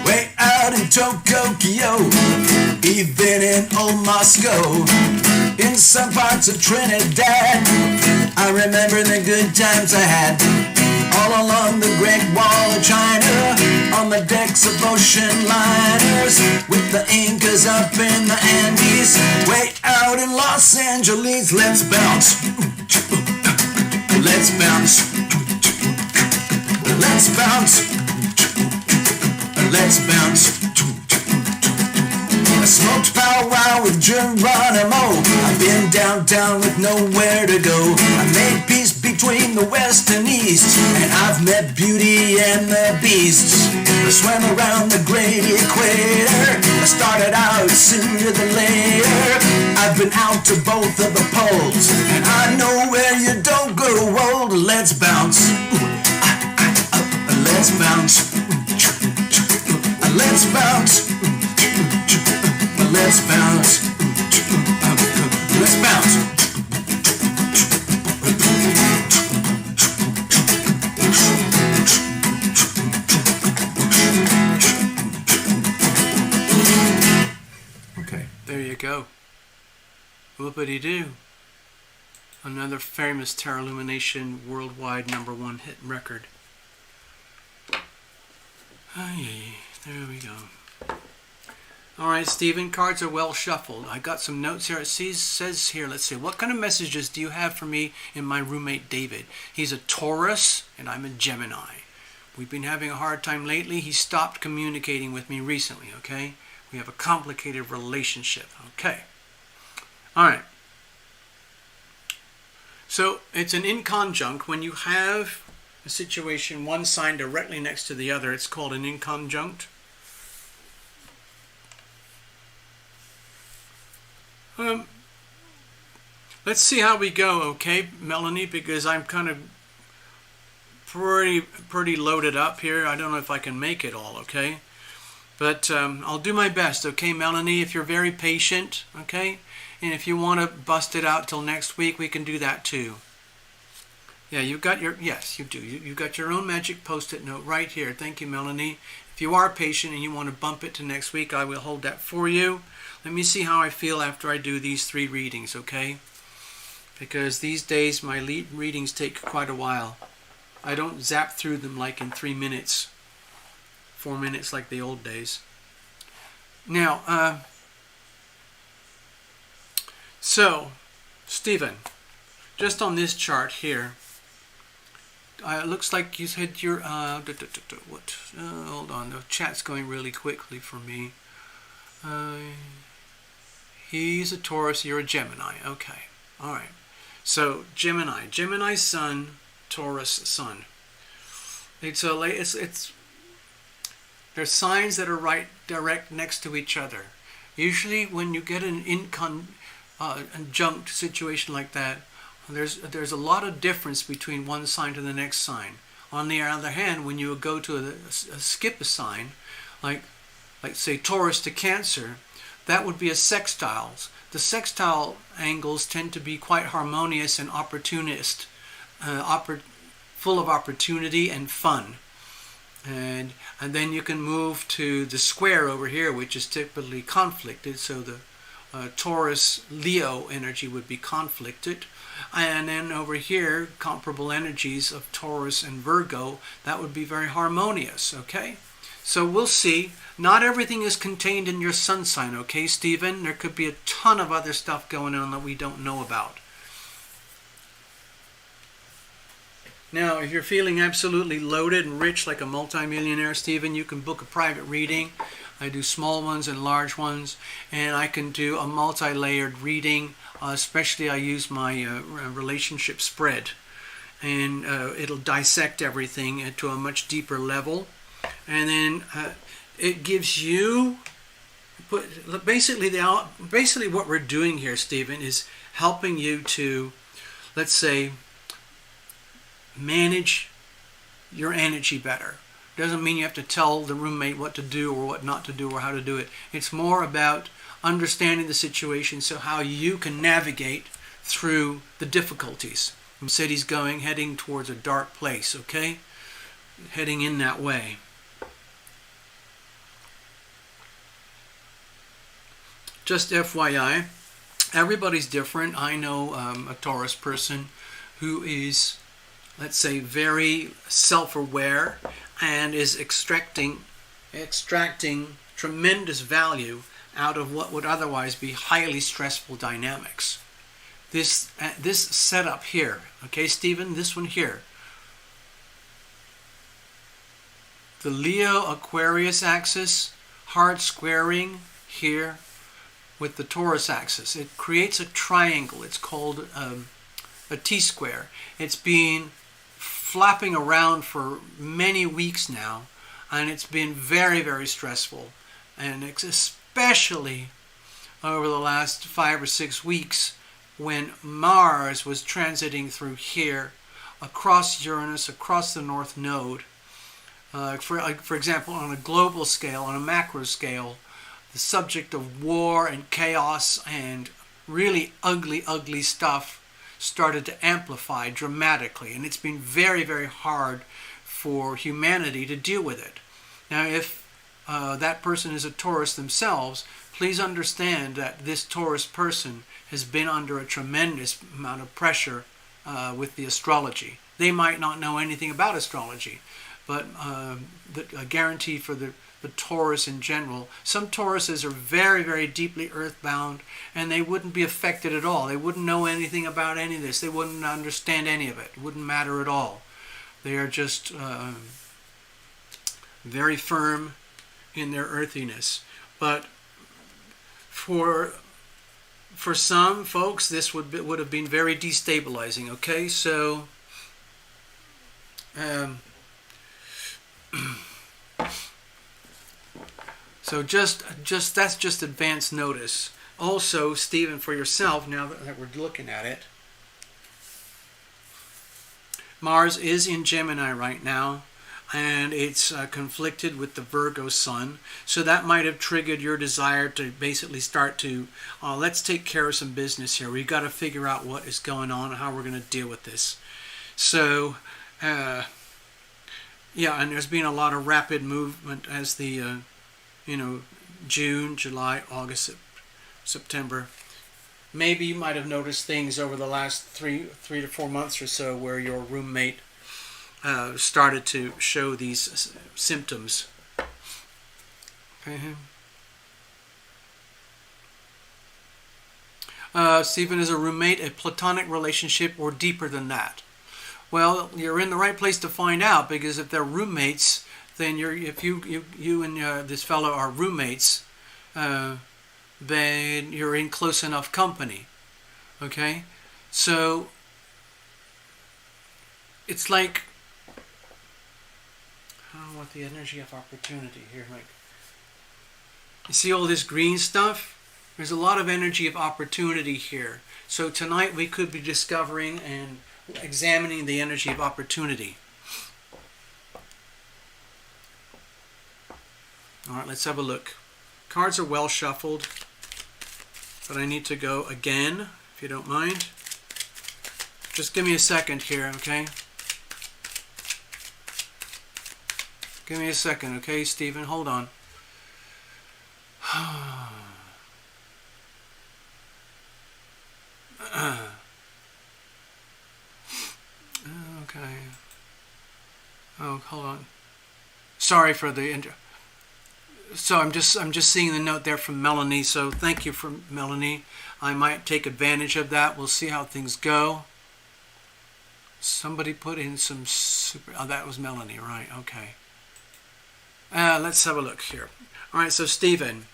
Way out in Tokyo, even in old Moscow, in some parts of Trinidad, I remember the good times I had. All along the Great Wall of China, on the decks of ocean liners, with the Incas up in the Andes, way out in Los Angeles. Let's bounce. Let's bounce. Let's bounce. Let's bounce. I smoked powwow with Geronimo. I've been downtown with nowhere to go. I made peace between the West and East, and I've met Beauty and the Beast. I swam around the great equator. I started out sooner than later. I've been out to both of the poles, and I know where you don't grow old. Let's bounce. Let's bounce. Let's bounce. Let's bounce. Let's bounce. Okay, there you go. Whoopity-doo. Another famous Tarot Illumination worldwide #1 hit record. There we go. All right, Stephen, cards are well shuffled. I got some notes here. It says here, let's see, what kind of messages do you have for me and my roommate David? He's a Taurus and I'm a Gemini. We've been having a hard time lately. He stopped communicating with me recently, okay? We have a complicated relationship, okay? All right. So it's an inconjunct. When you have a situation, one sign directly next to the other, it's called an inconjunct. Let's see how we go, okay, Melanie, because I'm kind of pretty loaded up here. I don't know if I can make it all, okay? But I'll do my best, okay, Melanie, if you're very patient, okay? And if you want to bust it out till next week, we can do that too. Yeah, you've got your, yes, you do. You've got your own magic post-it note right here. Thank you, Melanie. If you are patient and you want to bump it to next week, I will hold that for you. Let me see how I feel after I do these 3 readings, okay? Because these days my readings take quite a while. I don't zap through them like in 3 minutes, 4 minutes like the old days. Now, so, Stephen, just on this chart here, it looks like you said you're, hold on, the chat's going really quickly for me. He's a Taurus, you're a Gemini. Okay, all right. So Gemini Sun, Taurus Sun. There's signs that are right direct next to each other. Usually, when you get an inconjunct situation like that, there's a lot of difference between one sign to the next sign. On the other hand, when you go to skip a sign, like say Taurus to Cancer, that would be a sextile. The sextile angles tend to be quite harmonious and opportunist, full of opportunity and fun. And then you can move to the square over here, which is typically conflicted. So the Taurus Leo energy would be conflicted. And then over here, comparable energies of Taurus and Virgo, that would be very harmonious, okay? So we'll see. Not everything is contained in your sun sign, okay, Stephen? There could be a ton of other stuff going on that we don't know about. Now, if you're feeling absolutely loaded and rich like a multimillionaire, Stephen, you can book a private reading. I do small ones and large ones, and I can do a multi-layered reading. Especially I use my relationship spread, and it'll dissect everything to a much deeper level. And then it gives you, basically what we're doing here, Stephen, is helping you to, let's say, manage your energy better. Doesn't mean you have to tell the roommate what to do or what not to do or how to do it. It's more about understanding the situation, so how you can navigate through the difficulties. He said he's heading towards a dark place, okay? Heading in that way. Just FYI, everybody's different. I know a Taurus person who is, let's say, very self-aware and is extracting tremendous value out of what would otherwise be highly stressful dynamics. This setup here, okay, Stephen, this one here, the Leo Aquarius axis hard squaring here with the Taurus axis. It creates a triangle. It's called a T-square. It's been flapping around for many weeks now, and it's been very, very stressful. And it's especially over the last 5 or 6 weeks when Mars was transiting through here, across Uranus, across the North Node. For example, on a global scale, on a macro scale, the subject of war and chaos and really ugly, ugly stuff started to amplify dramatically. And it's been very, very hard for humanity to deal with it. Now, if that person is a Taurus themselves, please understand that this Taurus person has been under a tremendous amount of pressure with the astrology. They might not know anything about astrology, but a guarantee for the but Taurus in general. Some Tauruses are very, very deeply earthbound, and they wouldn't be affected at all. They wouldn't know anything about any of this. They wouldn't understand any of it. It wouldn't matter at all. They are just very firm in their earthiness. But for some folks, this would have been very destabilizing. Okay, so so just that's just advance notice. Also, Stephen, for yourself, now that we're looking at it, Mars is in Gemini right now, and it's conflicted with the Virgo sun. So that might have triggered your desire to basically start to, let's take care of some business here. We've got to figure out what is going on and how we're going to deal with this. So, yeah, and there's been a lot of rapid movement as the, June, July, August, September. Maybe you might have noticed things over the last three to 4 months or so where your roommate started to show these symptoms. Okay. Stephen, is a roommate a platonic relationship or deeper than that? Well, you're in the right place to find out, because if they're roommates, then if you and this fellow are roommates, then you're in close enough company. Okay, so it's like, I don't know what the energy of opportunity here. Like, you see all this green stuff? There's a lot of energy of opportunity here. So tonight we could be discovering and examining the energy of opportunity. All right, let's have a look. Cards are well shuffled, but I need to go again, if you don't mind. Just give me a second here, okay? Give me a second, okay, Stephen? Hold on. Okay. Oh, hold on. Sorry for the So I'm just seeing the note there from Melanie. So thank you for Melanie. I might take advantage of that. We'll see how things go. Somebody put in some super. Oh, that was Melanie, right? Okay. Let's have a look here. All right. So Stephen,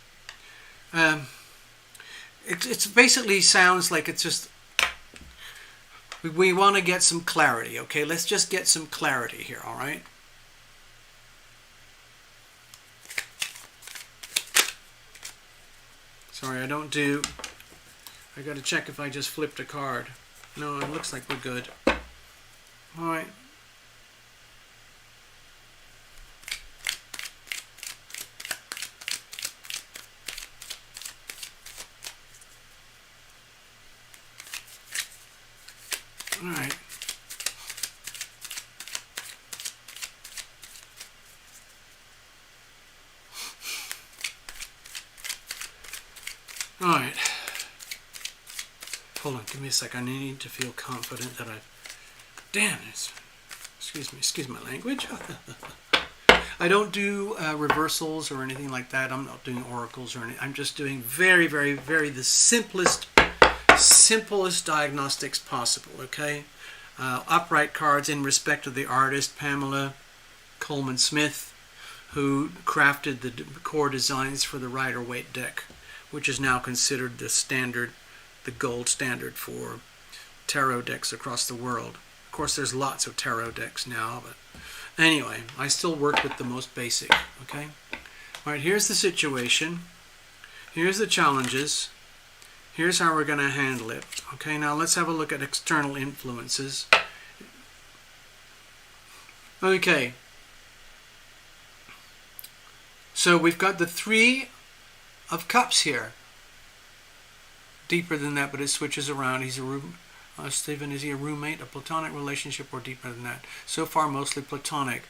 it basically sounds like it's just we want to get some clarity. Okay. Let's just get some clarity here. All right. Sorry, I got to check if I just flipped a card. No, it looks like we're good. All right. All right. All right. Hold on, give me a sec. I need to feel confident that Damn it. Excuse my language. I don't do reversals or anything like that. I'm not doing oracles or anything. I'm just doing very, very, very the simplest diagnostics possible, okay? Upright cards in respect of the artist, Pamela Coleman Smith, who crafted the core designs for the Rider-Waite deck, which is now considered the gold standard for tarot decks across the world. Of course, there's lots of tarot decks now, but anyway, I still work with the most basic, okay? All right, here's the situation. Here's the challenges. Here's how we're going to handle it. Okay, now let's have a look at external influences. Okay. So we've got the Three of Cups here. Deeper than that, but it switches around. He's Stephen, is he a roommate, a platonic relationship, or deeper than that? So far, mostly platonic.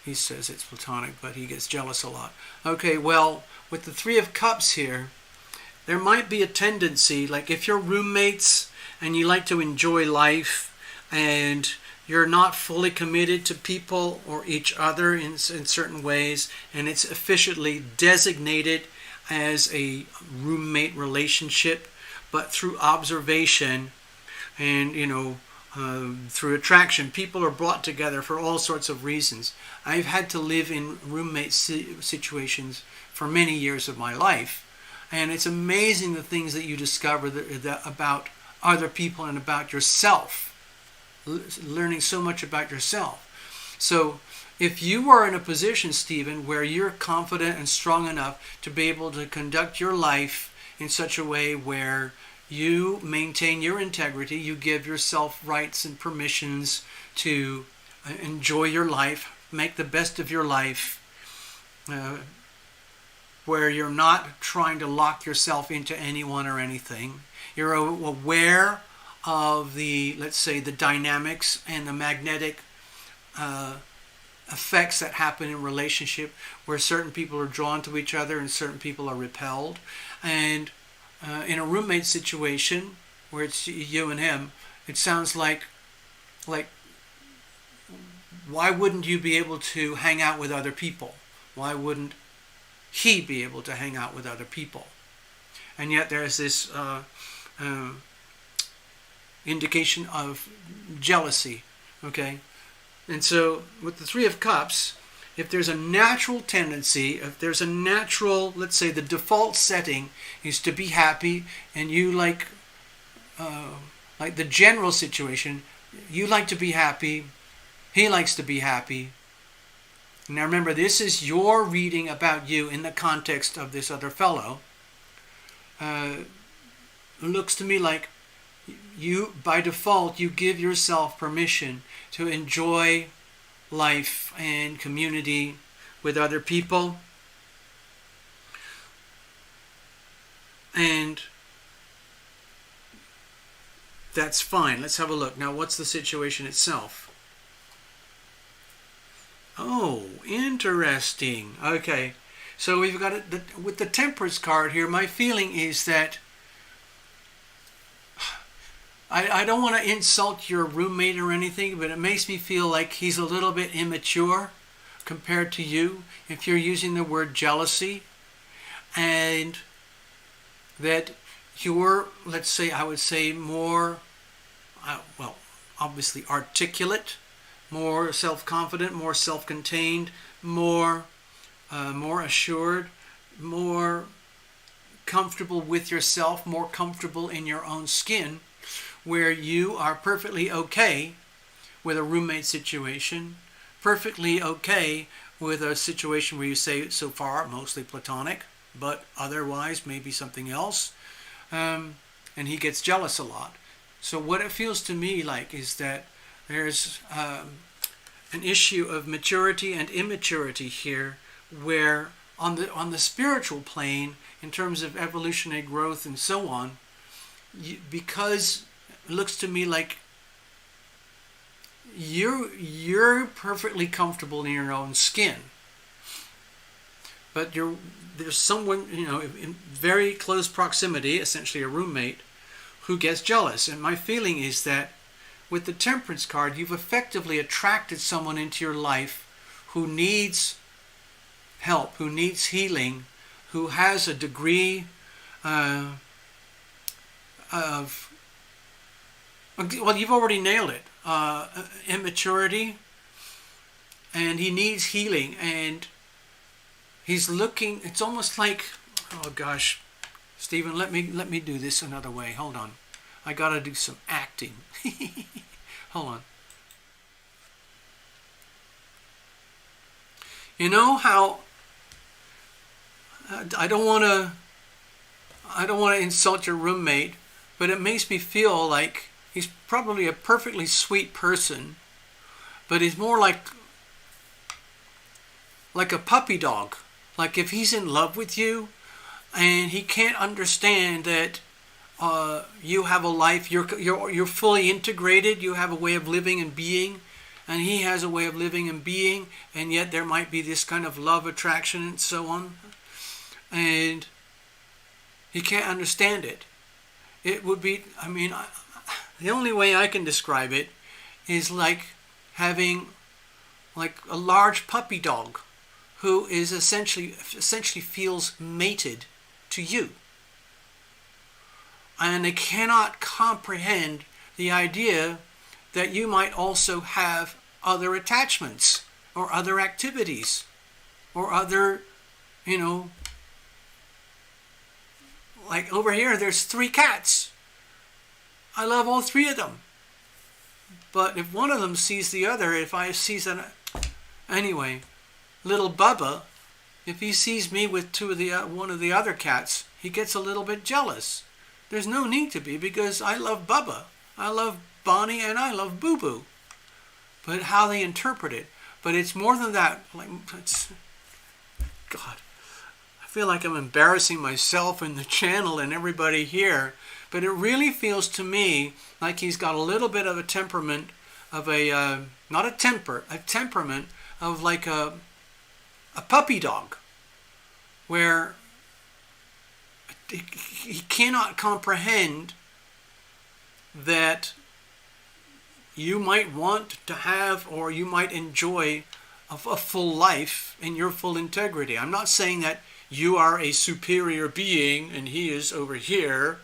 He says it's platonic, but he gets jealous a lot. Okay, well, with the Three of Cups here, there might be a tendency, like if you're roommates and you like to enjoy life and you're not fully committed to people or each other in certain ways, and it's officially designated as a roommate relationship, but through observation and, through attraction, people are brought together for all sorts of reasons. I've had to live in roommate situations for many years of my life, and it's amazing the things that you discover that about other people and about yourself, learning so much about yourself. So if you are in a position, Stephen, where you're confident and strong enough to be able to conduct your life in such a way where you maintain your integrity, you give yourself rights and permissions to enjoy your life, make the best of your life, where you're not trying to lock yourself into anyone or anything. You're aware of the, let's say, the dynamics and the magnetic effects that happen in relationship, where certain people are drawn to each other and certain people are repelled. And in a roommate situation where it's you and him, it sounds like why wouldn't you be able to hang out with other people? Why wouldn't he be able to hang out with other people? And yet there's this indication of jealousy, okay? And so with the Three of Cups, if there's a natural tendency, if there's a natural, let's say the default setting is to be happy, and you like the general situation, you like to be happy, he likes to be happy. Now remember, this is your reading about you in the context of this other fellow. It looks to me like you, by default, you give yourself permission to enjoy life and community with other people. And that's fine. Let's have a look. Now, what's the situation itself? Oh, interesting. Okay. So we've got it with the Temperance card here. My feeling is that I don't want to insult your roommate or anything, but it makes me feel like he's a little bit immature compared to you, if you're using the word jealousy, and that you're, let's say, I would say more, obviously articulate, more self-confident, more self-contained, more assured, more comfortable with yourself, more comfortable in your own skin, where you are perfectly okay with a roommate situation, perfectly okay with a situation where you say so far mostly platonic, but otherwise maybe something else, and he gets jealous a lot. So what it feels to me like is that there's an issue of maturity and immaturity here, where on the spiritual plane, in terms of evolutionary growth and so on, because it looks to me like you're perfectly comfortable in your own skin, but there's someone, in very close proximity, essentially a roommate, who gets jealous. And my feeling is that with the Temperance card, you've effectively attracted someone into your life who needs help, who needs healing, who has a degree of, well, you've already nailed it, immaturity, and he needs healing, and he's looking, it's almost like, oh gosh, Stephen, let me do this another way. Hold on. I got to do some acting. Hold on. You know how I don't want to insult your roommate, but it makes me feel like he's probably a perfectly sweet person, but he's more like a puppy dog. Like if he's in love with you and he can't understand that you have a life, you're fully integrated, you have a way of living and being, and he has a way of living and being, and yet there might be this kind of love attraction and so on, and he can't understand it. It would be, the only way I can describe it is like having like a large puppy dog who is essentially feels mated to you. And they cannot comprehend the idea that you might also have other attachments or other activities or other, like over here there's 3 cats. I love all 3 of them. But if one of them sees the other, if I see that, anyway, little Bubba, if he sees me with one of the other cats, he gets a little bit jealous. There's no need to be, because I love Bubba, I love Bonnie, and I love Boo Boo. But how they interpret it. But it's more than that. Like, God, I feel like I'm embarrassing myself and the channel and everybody here. But it really feels to me like he's got a little bit of a temperament of a temperament of like a puppy dog, where he cannot comprehend that you might want to have, or you might enjoy a full life in your full integrity. I'm not saying that you are a superior being and he is over here,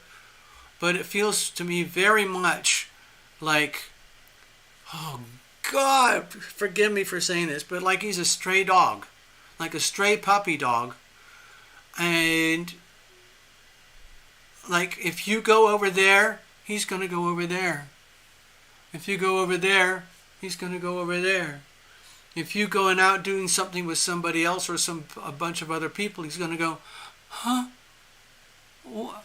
but it feels to me very much like, oh God, forgive me for saying this, but like he's a stray dog, like a stray puppy dog. And like if you go over there, he's going to go over there. If you go over there, he's going to go over there. If you going out doing something with somebody else or a bunch of other people, he's going to go, huh? What?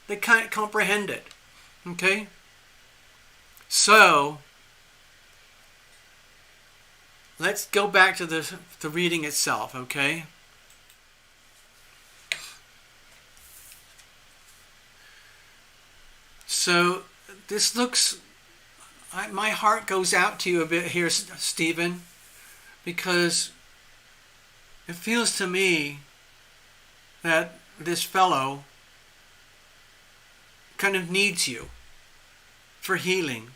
They can't comprehend it. Okay? So, let's go back to the reading itself, okay? So, this looks... my heart goes out to you a bit here, Stephen, because it feels to me that this fellow kind of needs you for healing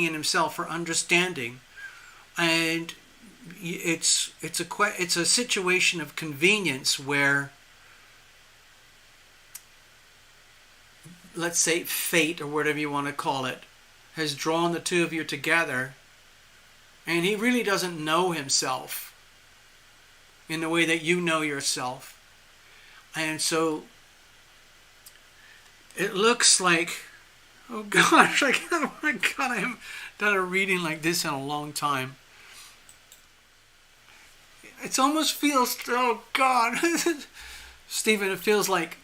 in himself, for understanding. And it's a situation of convenience where, let's say, fate, or whatever you want to call it, has drawn the two of you together, and he really doesn't know himself in the way that you know yourself. And so it looks like, oh gosh, like, oh my God, I haven't done a reading like this in a long time. It almost feels, oh God, Stephen, it feels like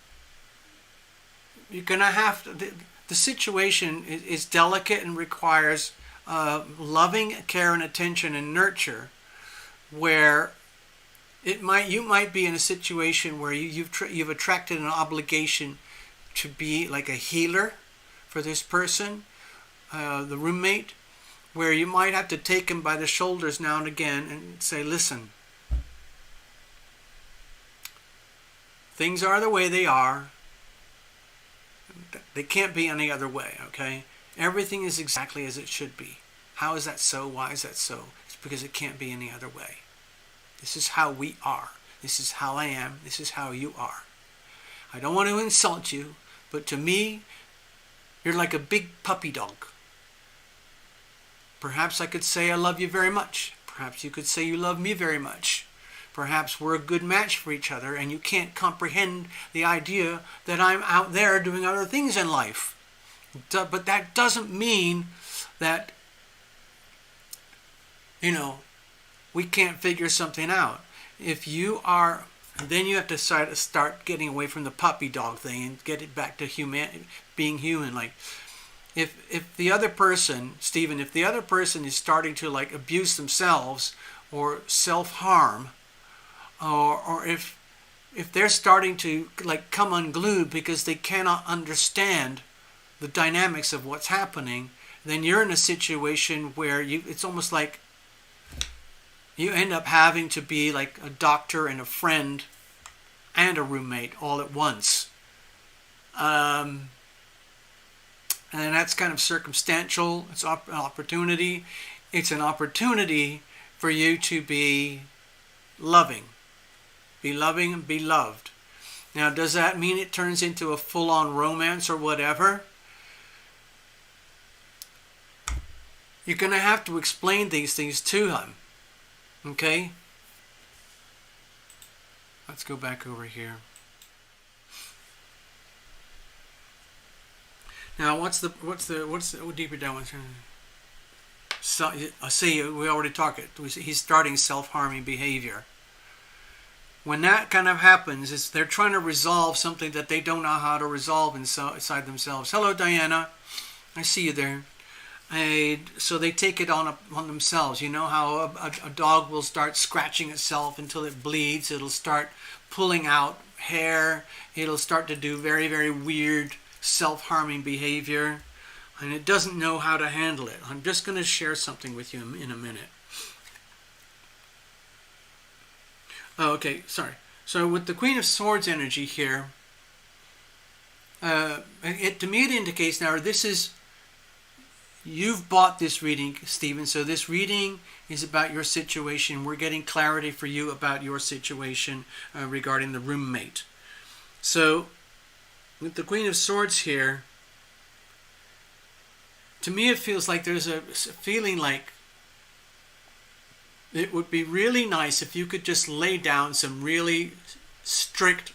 you're going to have to... The situation is delicate and requires loving care and attention and nurture, where you might be in a situation where you've attracted an obligation to be like a healer for this person, the roommate, where you might have to take him by the shoulders now and again and say, listen, things are the way they are. They can't be any other way, okay? Everything is exactly as it should be. How is that so? Why is that so? It's because it can't be any other way. This is how we are. This is how I am. This is how you are. I don't want to insult you, but to me, you're like a big puppy dog. Perhaps I could say I love you very much. Perhaps you could say you love me very much. Perhaps we're a good match for each other, and you can't comprehend the idea that I'm out there doing other things in life. But that doesn't mean that, we can't figure something out. If you are, then you have to start getting away from the puppy dog thing and get it back to being human. Like, if the other person, Stephen, if the other person is starting to like abuse themselves or self-harm, or if they're starting to like come unglued because they cannot understand the dynamics of what's happening, then you're in a situation where it's almost like you end up having to be like a doctor and a friend and a roommate all at once. and that's kind of circumstantial. It's an opportunity. It's an opportunity for you to be loving. Be loving and be loved. Now, does that mean it turns into a full-on romance or whatever? You're going to have to explain these things to him. Okay? Let's go back over here. Now, what's deeper down? So, see, we already talked it. He's starting self-harming behavior. When that kind of happens, they're trying to resolve something that they don't know how to resolve inside themselves. Hello, Diana. I see you there. So they take it on themselves. You know how a dog will start scratching itself until it bleeds. It'll start pulling out hair. It'll start to do very, very weird self-harming behavior. And it doesn't know how to handle it. I'm just going to share something with you in a minute. Oh, okay, sorry. So with the Queen of Swords energy here, to me it indicates now you've bought this reading, Stephen. So this reading is about your situation. We're getting clarity for you about your situation regarding the roommate. So with the Queen of Swords here, to me it feels like there's a feeling like it would be really nice if you could just lay down some really strict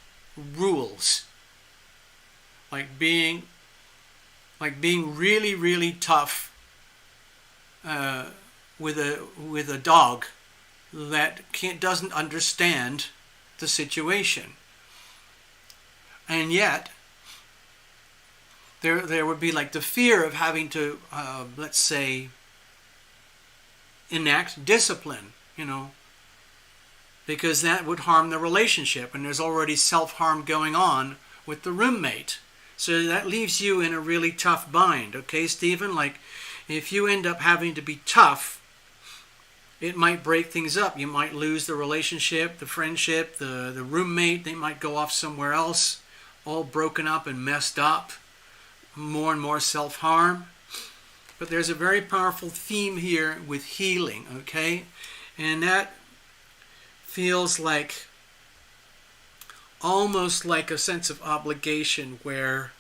rules, like being really, really tough with a dog that doesn't understand the situation, and yet there would be like the fear of having to let's say enact discipline, because that would harm the relationship, and there's already self-harm going on with the roommate. So that leaves you in a really tough bind, okay, Stephen? Like, if you end up having to be tough, it might break things up. You might lose the relationship, the friendship, the roommate. They might go off somewhere else, all broken up and messed up, more and more self-harm. But there's a very powerful theme here with healing, okay? And that feels like almost like a sense of obligation, where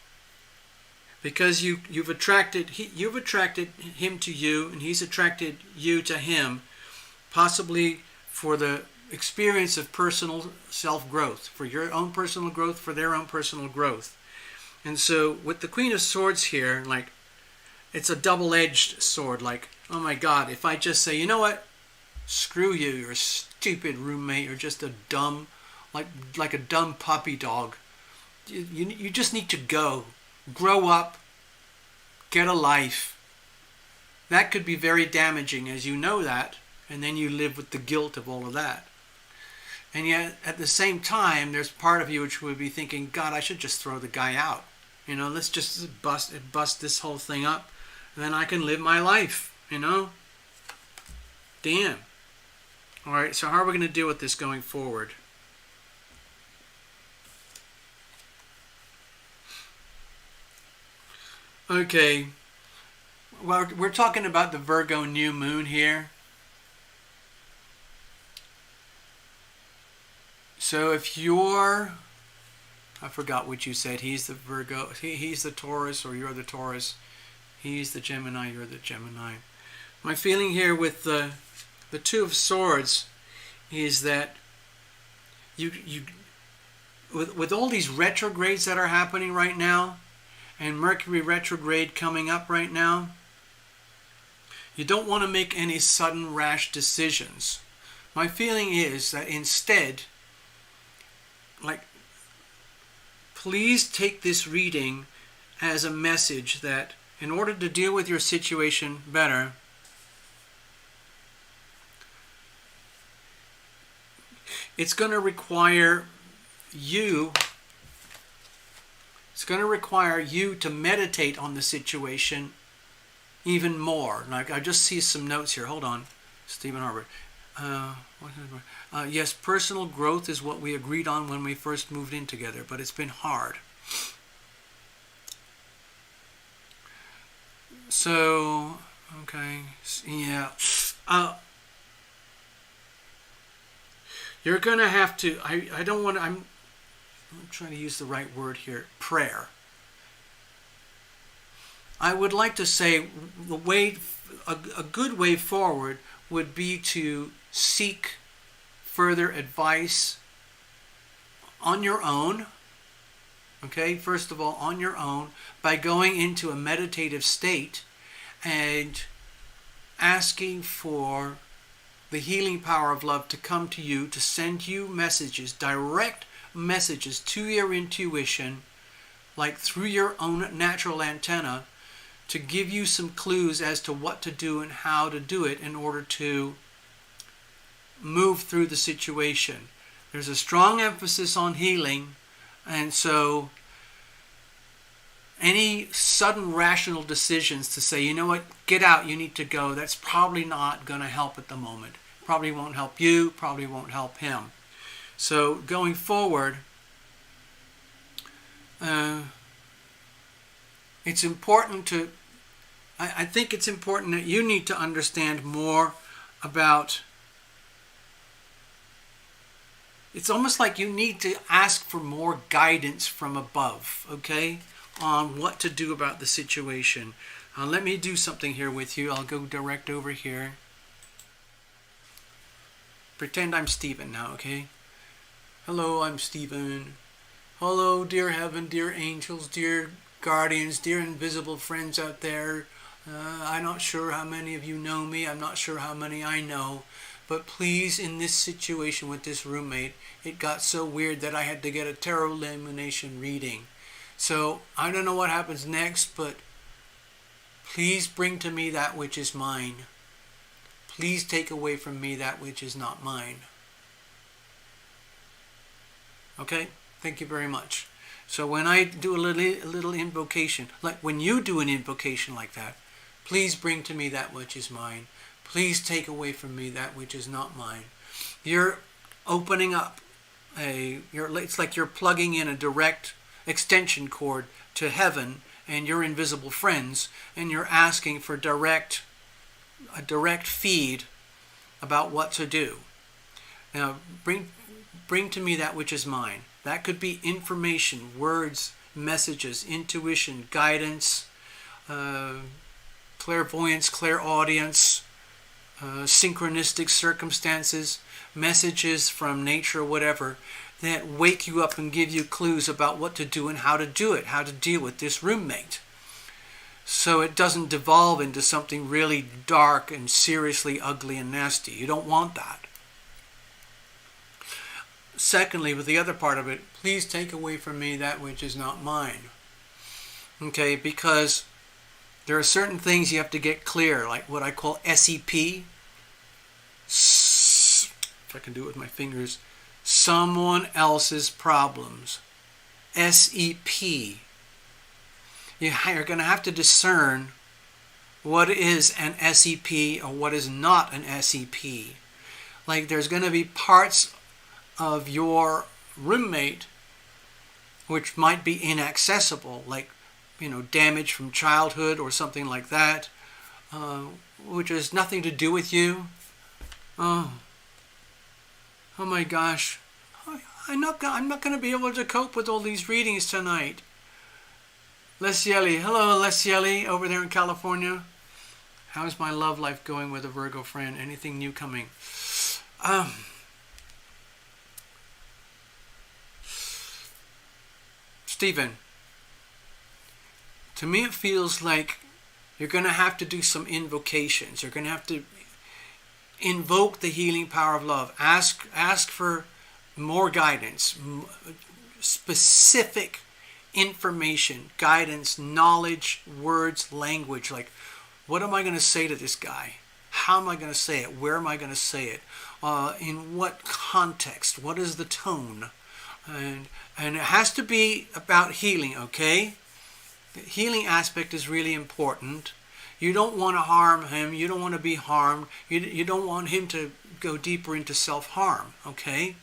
because you've attracted him to you, and he's attracted you to him, possibly for the experience of personal self-growth, for your own personal growth, for their own personal growth. And so with the Queen of Swords here, like, it's a double-edged sword. Like, oh my God, if I just say, you know what, screw you, you're a stupid roommate, you're just a dumb, like a dumb puppy dog. You just need to go, grow up, get a life. That could be very damaging, as you know that, and then you live with the guilt of all of that. And yet, at the same time, there's part of you which would be thinking, God, I should just throw the guy out. Let's just bust this whole thing up, and then I can live my life, Damn. All right, so how are we going to deal with this going forward? Okay, well, we're talking about the Virgo new moon here. So if you're, I forgot what you said, he's the Virgo, he's the Taurus, or you're the Taurus, he's the Gemini, you're the Gemini. My feeling here with the Two of Swords is that you with all these retrogrades that are happening right now, and Mercury retrograde coming up right now, you don't want to make any sudden rash decisions. My feeling is that instead, like, please take this reading as a message that in order to deal with your situation better, it's going to require you to meditate on the situation even more. Like, I just see some notes here. Hold on, Stephen Harper. Yes, personal growth is what we agreed on when we first moved in together, but it's been hard. So, okay, yeah. You're going to have to, I don't want to, I'm trying to use the right word here, prayer. I would like to say the way, a good way forward would be to seek further advice on your own. Okay, first of all, on your own, by going into a meditative state and asking for the healing power of love to come to you, to send you messages, direct messages to your intuition, like through your own natural antenna, to give you some clues as to what to do and how to do it in order to move through the situation. There's a strong emphasis on healing, and so any sudden rational decisions to say, you know what, get out, you need to go, that's probably not going to help at the moment. Probably won't help you, probably won't help him. So going forward, it's important to, I think it's important that you need to understand more about, it's almost like you need to ask for more guidance from above, okay, on what to do about the situation. Let me do something here with you. I'll go direct over here. Pretend I'm Stephen now, okay? Hello, I'm Stephen. Hello, dear heaven, dear angels, dear guardians, dear invisible friends out there. I'm not sure how many of you know me. I'm not sure how many I know. But please, in this situation with this roommate, it got so weird that I had to get a tarot illumination reading. So I don't know what happens next, but please bring to me that which is mine. Please take away from me that which is not mine. Okay? Thank you very much. So when I do a little invocation, like when you do an invocation like that, please bring to me that which is mine. Please take away from me that which is not mine. You're opening up it's like you're plugging in a direct extension cord to heaven and your invisible friends, and you're asking for a direct feed about what to do. Now, bring to me that which is mine. That could be information, words, messages, intuition, guidance, clairvoyance, clairaudience, synchronistic circumstances, messages from nature, whatever, that wake you up and give you clues about what to do and how to do it, how to deal with this roommate. So it doesn't devolve into something really dark and seriously ugly and nasty. You don't want that. Secondly, with the other part of it, please take away from me that which is not mine. Okay, because there are certain things you have to get clear, like what I call SEP. If I can do it with my fingers. Someone else's problems. SEP. You're going to have to discern what is an SEP or what is not an SEP. Like there's going to be parts of your roommate which might be inaccessible, like damage from childhood or something like that, which has nothing to do with you. Oh my gosh, I'm not going to be able to cope with all these readings tonight. Lesieli, hello Lesieli over there in California. How's my love life going with a Virgo friend? Anything new coming? Stephen, to me it feels like you're going to have to do some invocations. You're going to have to invoke the healing power of love. Ask for more guidance, specific information, guidance, knowledge, words, language. Like, what am I going to say to this guy? How am I going to say it? Where am I going to say it? In what context? What is the tone? And it has to be about healing, okay? The healing aspect is really important. You don't want to harm him. You don't want to be harmed. You don't want him to go deeper into self-harm, okay?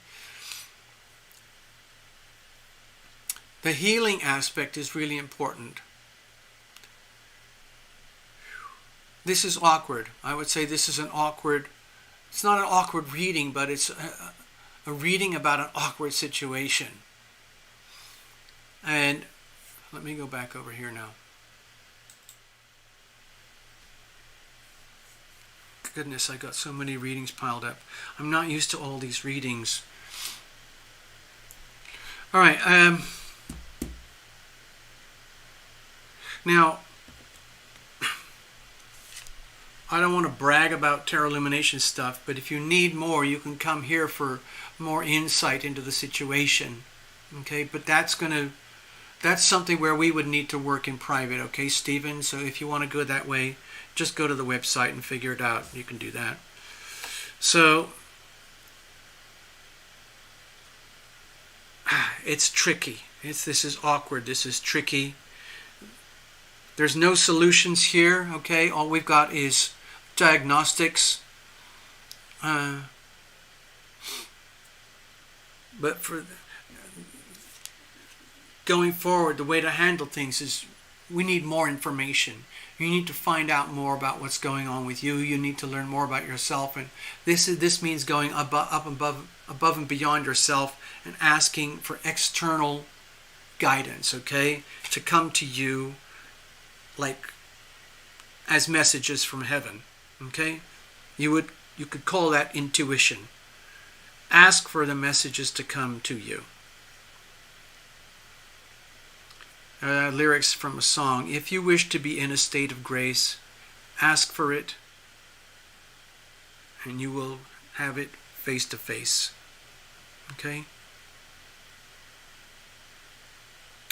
The healing aspect is really important. this is awkward. I would say this is an awkward, it's not an awkward reading, but it's a reading about an awkward situation. And let me go back over here now. Goodness, I got so many readings piled up. I'm not used to all these readings. All right. Now, I don't want to brag about tarot illumination stuff, but if you need more, you can come here for more insight into the situation. Okay, but that's something where we would need to work in private. Okay, Stephen. So if you want to go that way, just go to the website and figure it out. You can do that. So it's tricky. This is awkward. This is tricky. There's no solutions here. Okay, all we've got is diagnostics. But for going forward, the way to handle things is we need more information. You need to find out more about what's going on with you. You need to learn more about yourself, and this means going above and beyond yourself and asking for external guidance. Okay, to come to you like as messages from heaven. Okay, you could call that intuition. Ask for the messages to come to you. Lyrics from a song. If you wish to be in a state of grace, ask for it, and you will have it face to face. Okay?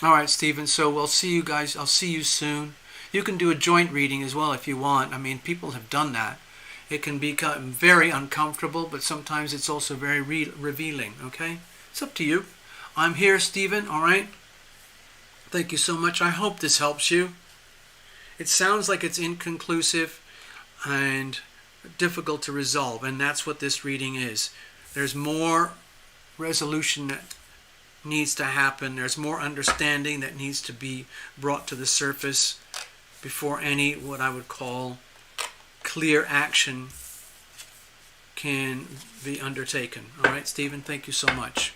Alright, Stephen, so we'll see you guys. I'll see you soon. You can do a joint reading as well if you want. I mean, people have done that. It can become very uncomfortable, but sometimes it's also very revealing. Okay? It's up to you. I'm here, Stephen, alright? Thank you so much. I hope this helps you. It sounds like it's inconclusive and difficult to resolve, and that's what this reading is. There's more resolution that needs to happen. There's more understanding that needs to be brought to the surface before any, what I would call, clear action can be undertaken. All right, Stephen, thank you so much.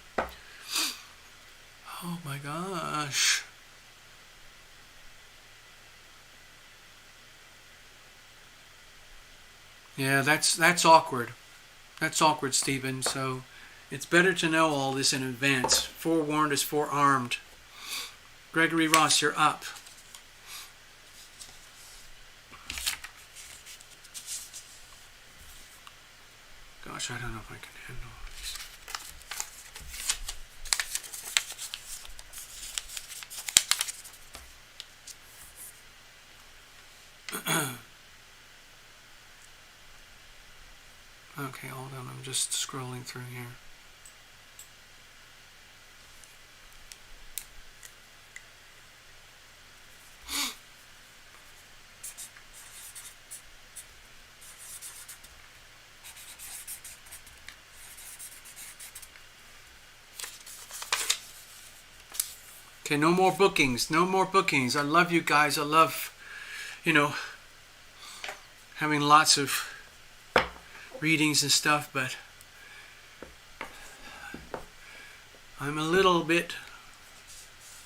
Oh my gosh. Yeah, that's awkward. That's awkward, Stephen. So it's better to know all this in advance. Forewarned is forearmed. Gregory Ross, you're up. Gosh, I don't know if I can handle these. Okay, hold on. I'm just scrolling through here. Okay, no more bookings. No more bookings. I love you guys. I love, having lots of readings and stuff, but I'm a little bit,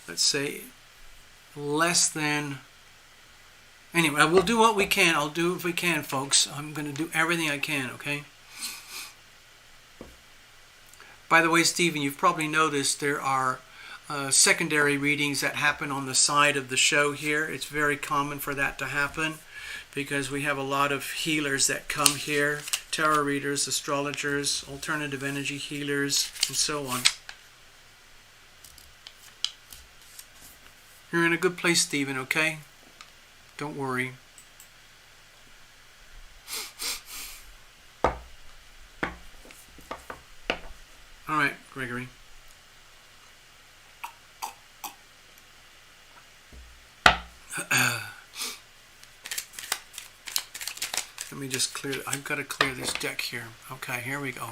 let's say, less than. Anyway, we'll do what we can. I'll do if we can, folks. I'm going to do everything I can, okay? By the way, Stephen, you've probably noticed there are secondary readings that happen on the side of the show here. It's very common for that to happen because we have a lot of healers that come here, tarot readers, astrologers, alternative energy healers, and so on. You're in a good place, Stephen, okay? Don't worry. All right, Gregory. Let me just clear. I've got to clear this deck here. Okay, here we go.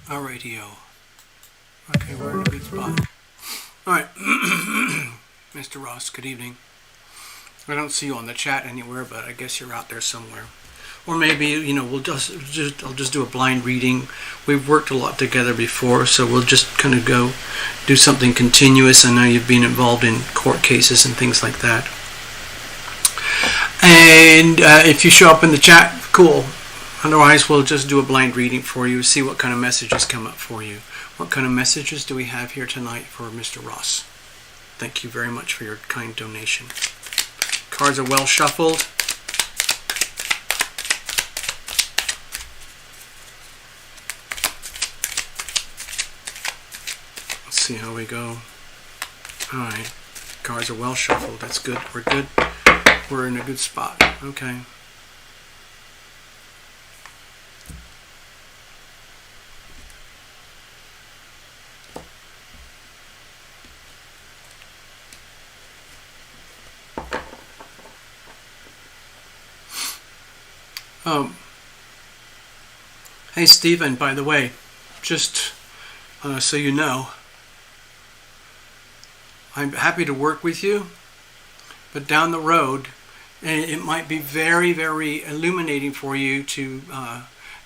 Alrighty-o. Okay, we're in a good spot. Alright, Mr. Ross, good evening. I don't see you on the chat anywhere, but I guess you're out there somewhere. Or maybe, I'll just do a blind reading. We've worked a lot together before, so we'll just kind of go do something continuous. I know you've been involved in court cases and things like that. And if you show up in the chat, cool. Otherwise, we'll just do a blind reading for you, see what kind of messages come up for you. What kind of messages do we have here tonight for Mr. Ross? Thank you very much for your kind donation. Cards are well shuffled. Let's see how we go. Alright. Cards are well shuffled. That's good. We're good. We're in a good spot. Okay. Hey Stephen, by the way, just so you know, I'm happy to work with you, but down the road, it might be very, very illuminating for you to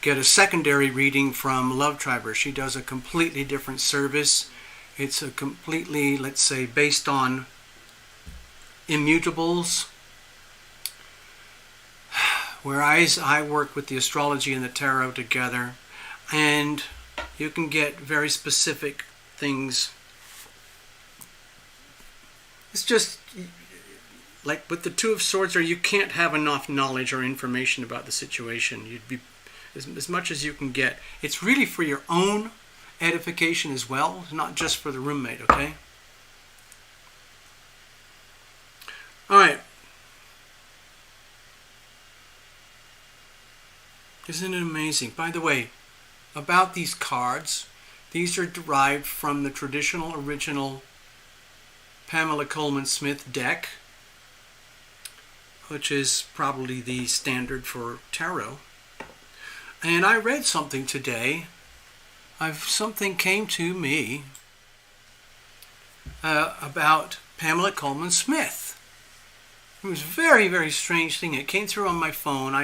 get a secondary reading from Love Triber. She does a completely different service. It's a completely, let's say, based on immutables. Whereas I work with the astrology and the tarot together, and you can get very specific things. It's just like with the Two of Swords, you can't have enough knowledge or information about the situation. You'd be as much as you can get. It's really for your own edification as well, not just for the roommate, okay? All right. Isn't it amazing? By the way, about these cards, these are derived from the traditional original Pamela Coleman Smith deck, which is probably the standard for tarot. And I read something today. Something came to me about Pamela Coleman Smith. It was a very, very strange thing. It came through on my phone.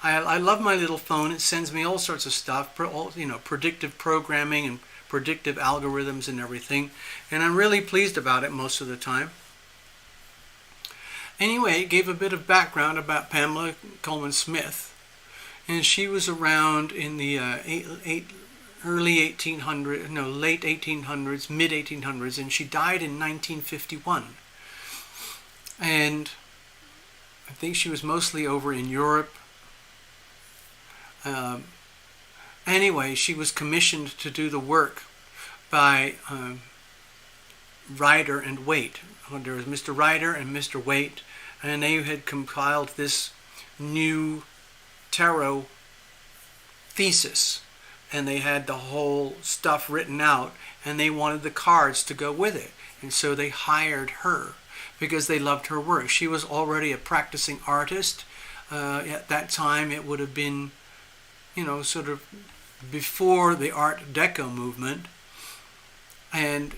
I love my little phone. It sends me all sorts of stuff, predictive programming and predictive algorithms and everything. And I'm really pleased about it most of the time. Anyway, it gave a bit of background about Pamela Coleman Smith. And she was around in the early 1800s, late 1800s, mid 1800s, and she died in 1951. And I think she was mostly over in Europe. Anyway, she was commissioned to do the work by Ryder and Waite. There was Mr. Ryder and Mr. Waite, and they had compiled this new tarot thesis. And they had the whole stuff written out, and they wanted the cards to go with it. And so they hired her, because they loved her work. She was already a practicing artist. At that time, it would have been, sort of before the Art Deco movement. And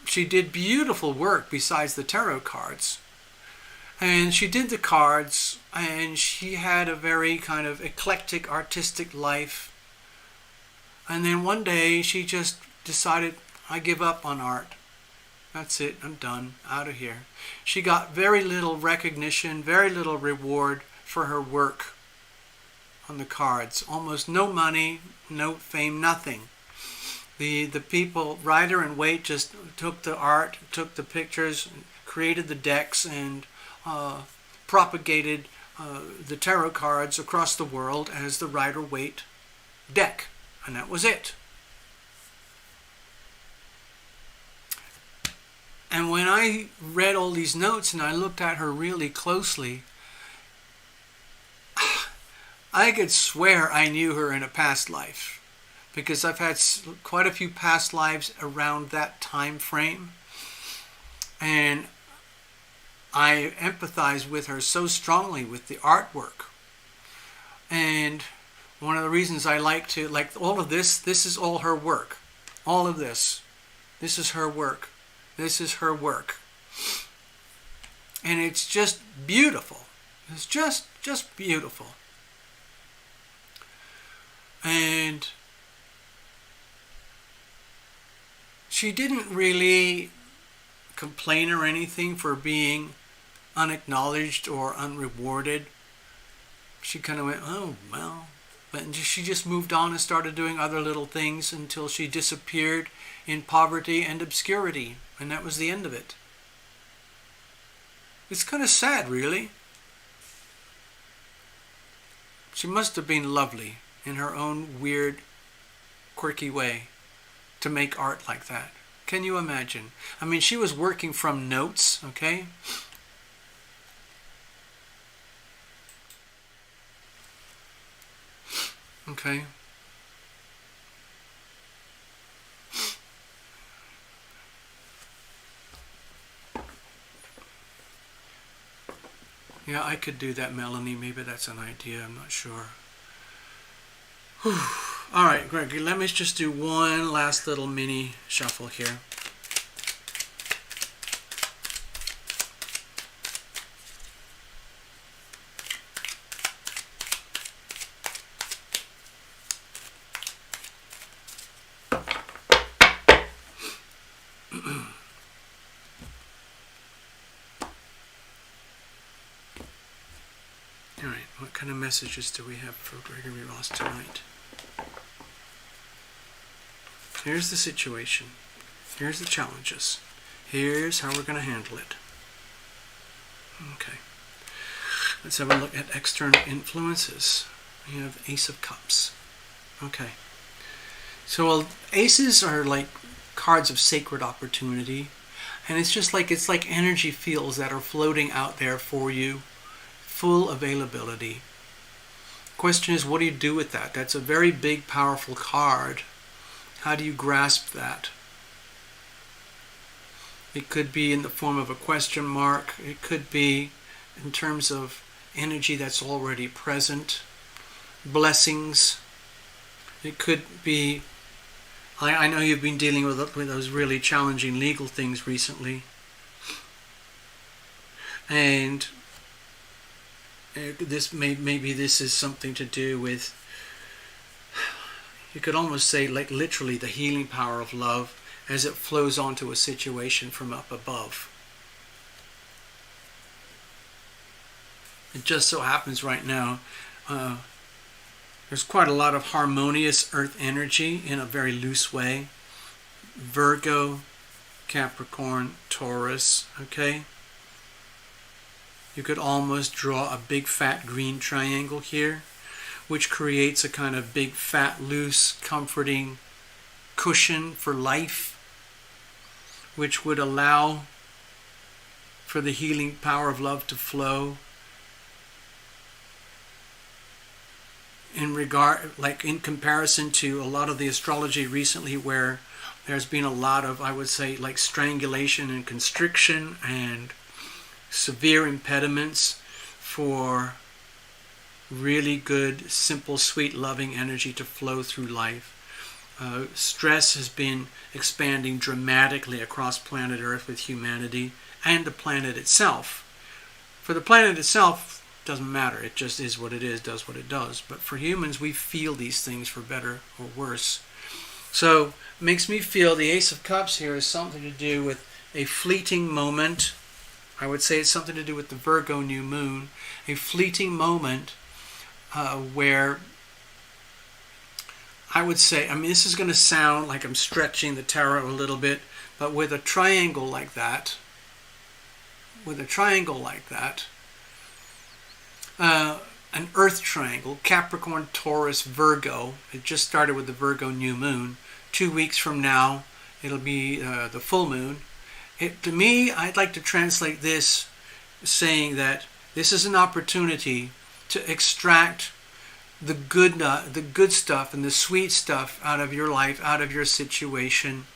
she did beautiful work besides the tarot cards. And she did the cards, and she had a very kind of eclectic, artistic life. And then one day, she just decided, I give up on art. That's it, I'm done, out of here. She got very little recognition, very little reward for her work on the cards. Almost no money, no fame, nothing. The people, Ryder and Waite, just took the art, took the pictures, created the decks, and propagated the tarot cards across the world as the Ryder-Waite deck. And that was it. And when I read all these notes and I looked at her really closely, I could swear I knew her in a past life, because I've had quite a few past lives around that time frame, and I empathize with her so strongly with the artwork. And One of the reasons I like all of this is all her work. All of this is her work. This is her work. And it's just beautiful. It's just beautiful. And she didn't really complain or anything for being unacknowledged or unrewarded. She kind of went, oh, well. But she just moved on and started doing other little things until she disappeared in poverty and obscurity. And that was the end of it. It's kind of sad, really. She must have been lovely in her own weird, quirky way to make art like that. Can you imagine? I mean, she was working from notes, okay? Okay. Yeah, I could do that, Melanie. Maybe that's an idea. I'm not sure. Whew. All right, Gregory, let me just do one last little mini shuffle here. All right, what kind of messages do we have for Gregory Ross tonight? Here's the situation. Here's the challenges. Here's how we're going to handle it. Okay. Let's have a look at external influences. We have Ace of Cups. Okay. So aces are like cards of sacred opportunity. And it's like energy fields that are floating out there for you. Full availability. Question is, what do you do with that? That's a very big, powerful card. How do you grasp that? It could be in the form of a question mark. It could be in terms of energy that's already present. Blessings. It could be, I know you've been dealing with those really challenging legal things recently. And maybe this is something to do with, you could almost say like literally the healing power of love as it flows onto a situation from up above. It just so happens right now there's quite a lot of harmonious earth energy in a very loose way. Virgo, Capricorn, Taurus, okay? You could almost draw a big fat green triangle here, which creates a kind of big fat loose comforting cushion for life, which would allow for the healing power of love to flow in comparison to a lot of the astrology recently, where there's been a lot of, I would say, like strangulation and constriction and severe impediments for really good, simple, sweet, loving energy to flow through life. Stress has been expanding dramatically across planet Earth with humanity and the planet itself. For the planet itself, doesn't matter. It just is what it is, does what it does. But for humans, we feel these things for better or worse. So, it makes me feel the Ace of Cups here is something to do with a fleeting moment. I would say it's something to do with the Virgo new moon. A fleeting moment where I would say, I mean, this is going to sound like I'm stretching the tarot a little bit, but with a triangle like that, an earth triangle, Capricorn, Taurus, Virgo. It just started with the Virgo new moon. 2 weeks from now, it'll be the full moon. To me, I'd like to translate this saying that this is an opportunity to extract the good stuff and the sweet stuff out of your life, out of your situation,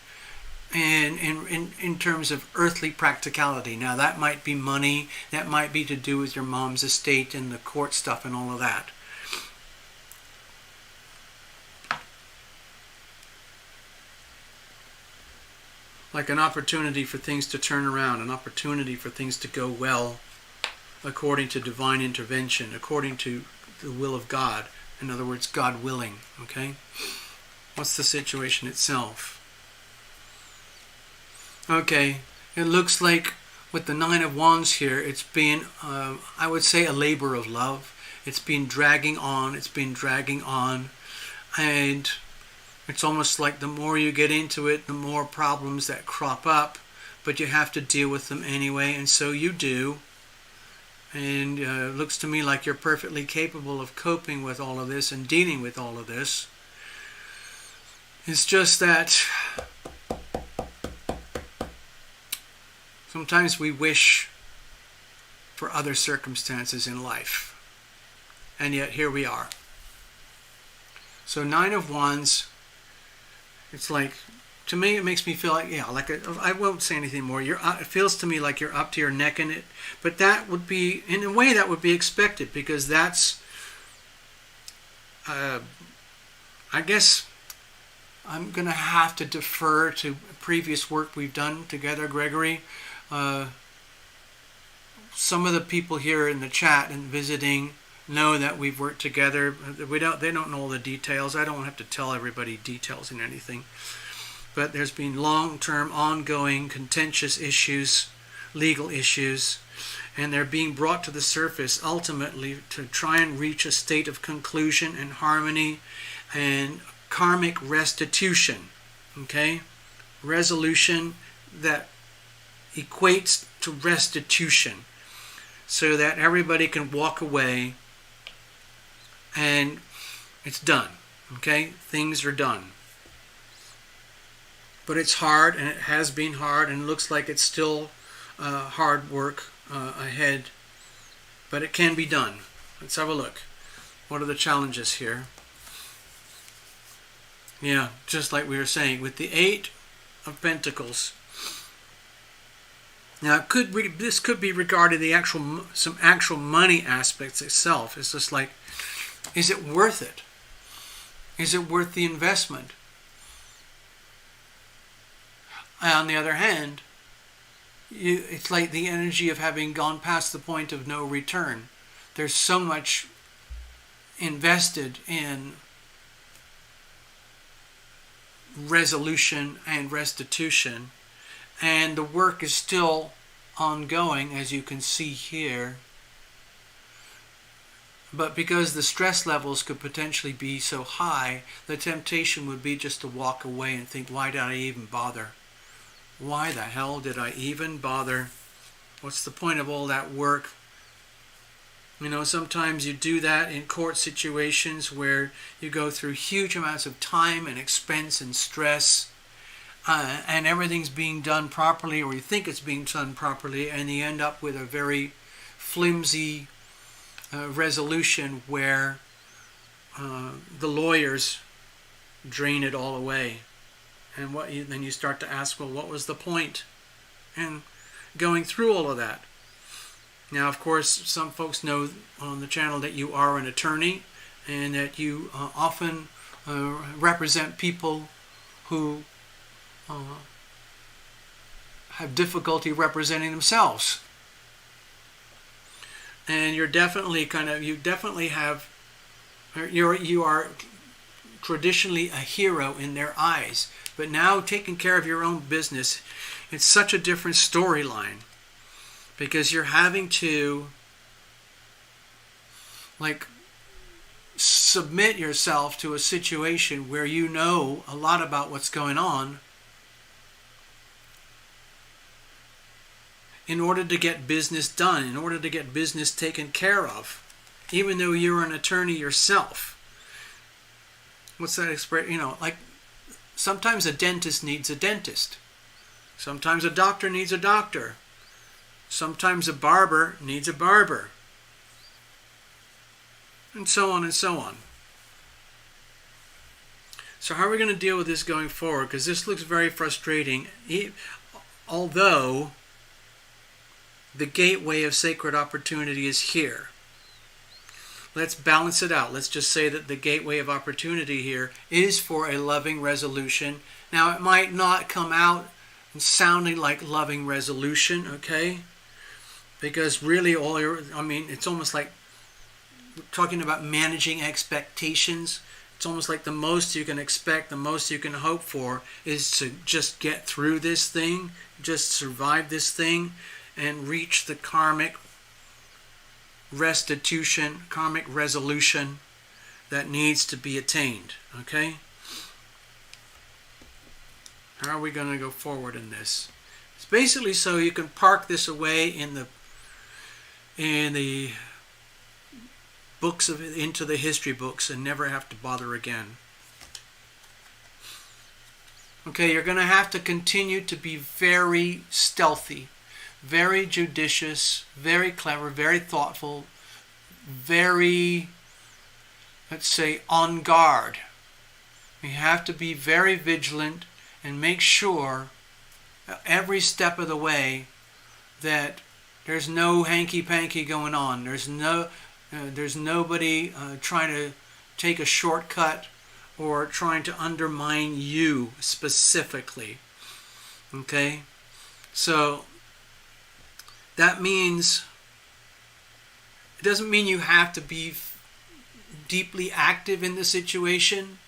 and in terms of earthly practicality. Now, that might be money, that might be to do with your mom's estate and the court stuff and all of that. like an opportunity for things to turn around, an opportunity for things to go well according to divine intervention, according to the will of God. In other words, God willing. Okay? What's the situation itself? Okay, it looks like with the Nine of Wands here, it's been, I would say, a labor of love. It's been dragging on, and it's almost like the more you get into it, the more problems that crop up, but you have to deal with them anyway, and so you do. And it looks to me like you're perfectly capable of coping with all of this and dealing with all of this. It's just that sometimes we wish for other circumstances in life. And yet here we are. So Nine of Wands, it's like, to me it makes me feel like, yeah, like I won't say anything more. It feels to me like you're up to your neck in it. But that would be, in a way, that would be expected, because that's, I guess I'm going to have to defer to previous work we've done together, Gregory. Some of the people here in the chat and visiting know that we've worked together. They don't know all the details. I don't have to tell everybody details in anything. But there's been long-term, ongoing, contentious issues, legal issues, and they're being brought to the surface ultimately to try and reach a state of conclusion and harmony and karmic restitution. Okay? Resolution that equates to restitution, so that everybody can walk away and it's done. Okay? Things are done. But it's hard, and it has been hard, and it looks like it's still hard work ahead. But it can be done. Let's have a look. What are the challenges here? Yeah, just like we were saying, with the Eight of Pentacles. Now, this could be regarding some actual money aspects itself. It's just like, is it worth it? Is it worth the investment? On the other hand, it's like the energy of having gone past the point of no return. There's so much invested in resolution and restitution, and the work is still ongoing, as you can see here. But because the stress levels could potentially be so high, the temptation would be just to walk away and think, why did I even bother? Why the hell did I even bother? What's the point of all that work? You know, sometimes you do that in court situations where you go through huge amounts of time and expense and stress, and everything's being done properly, or you think it's being done properly, and you end up with a very flimsy resolution where the lawyers drain it all away. And then you start to ask, well, what was the point in going through all of that? Now, of course, some folks know on the channel that you are an attorney, and that you often represent people who have difficulty representing themselves. And you are traditionally a hero in their eyes. But now, taking care of your own business, it's such a different storyline, because you're having to submit yourself to a situation where you know a lot about what's going on in order to get business done, in order to get business taken care of, even though you're an attorney yourself. What's that expression? Like sometimes a dentist needs a dentist. Sometimes a doctor needs a doctor. Sometimes a barber needs a barber. And so on and so on. So how are we going to deal with this going forward? Because this looks very frustrating. Although the gateway of sacred opportunity is here. Let's balance it out. Let's just say that the gateway of opportunity here is for a loving resolution. Now, it might not come out and sounding like loving resolution, okay? Because really it's almost like talking about managing expectations. It's almost like the most you can expect, the most you can hope for is to just get through this thing, just survive this thing, and reach the karmic restitution, karmic resolution that needs to be attained, okay? How are we going to go forward in this? It's basically so you can park this away in the books into the history books and never have to bother again. Okay, you're going to have to continue to be very stealthy, very judicious, very clever, very thoughtful, very, let's say, on guard. You have to be very vigilant and make sure every step of the way that there's no hanky-panky going on. There's nobody trying to take a shortcut or trying to undermine you specifically. Okay? So that means, it doesn't mean you have to be deeply active in the situation,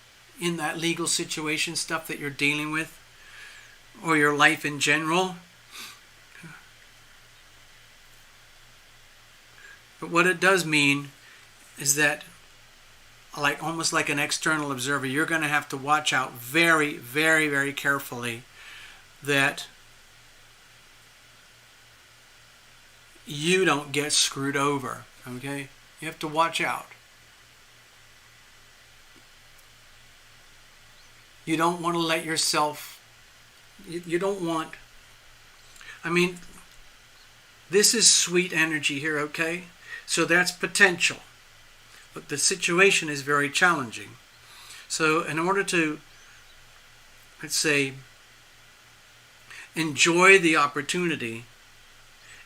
in that legal situation stuff that you're dealing with, or your life in general. But what it does mean is that, like almost like an external observer, you're going to have to watch out very, very, very carefully that you don't get screwed over. Okay? You have to watch out. You don't want to let yourself, you don't want, this is sweet energy here, okay? So that's potential. But the situation is very challenging. So in order to, let's say, enjoy the opportunity,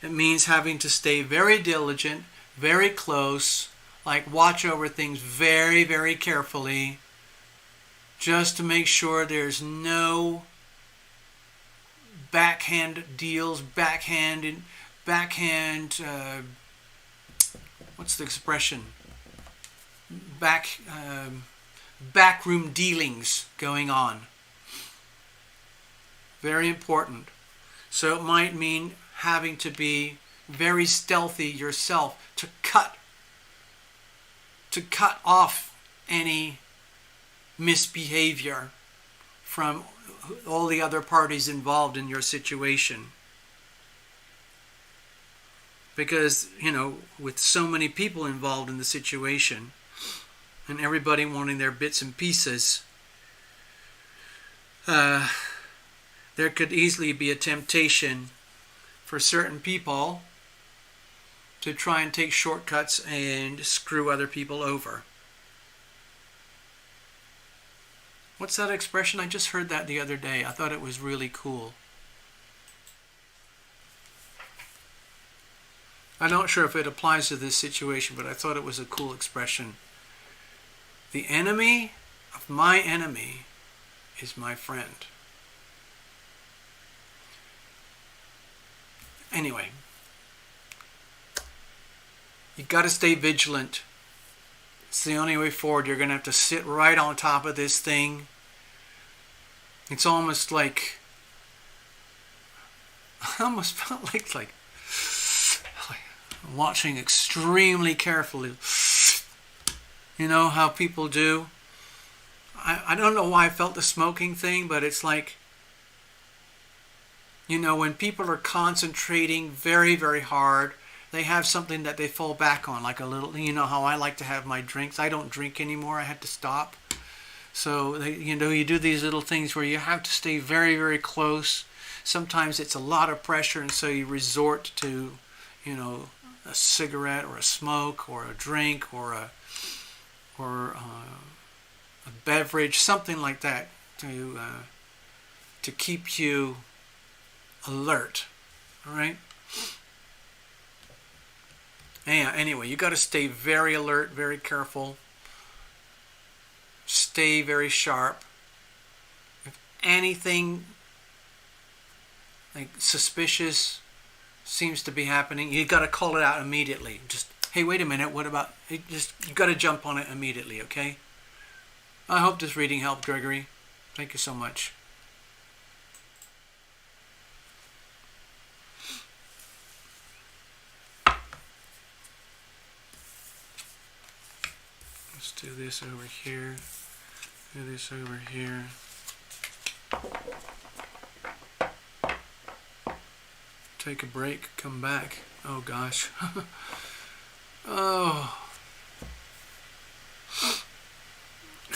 it means having to stay very diligent, very close, like watch over things very, very carefully, just to make sure there's no backhand deals, backhand, what's the expression? Backroom dealings going on. Very important. So it might mean having to be very stealthy yourself to cut off any misbehavior from all the other parties involved in your situation. Because, with so many people involved in the situation and everybody wanting their bits and pieces, there could easily be a temptation for certain people to try and take shortcuts and screw other people over. What's that expression? I just heard that the other day. I thought it was really cool. I'm not sure if it applies to this situation, but I thought it was a cool expression. The enemy of my enemy is my friend. Anyway, you got to stay vigilant. It's the only way forward. You're going to have to sit right on top of this thing. It's almost like, I almost felt like watching extremely carefully. You know how people do? I don't know why I felt the smoking thing, but it's like, when people are concentrating very, very hard, they have something that they fall back on, like a little, how I like to have my drinks. I don't drink anymore. I had to stop. So, you do these little things where you have to stay very, very close. Sometimes it's a lot of pressure, and so you resort to, a cigarette or a smoke or a drink or a beverage, something like that, to keep you alert. All right. Anyway, you got to stay very alert, very careful. Stay very sharp. If anything like suspicious seems to be happening, you got to call it out immediately. Just, hey, wait a minute, what about, you got to jump on it immediately, okay? I hope this reading helped, Gregory. Thank you so much. Let's do this over here. Do this over here. Take a break, come back. Oh gosh. Oh.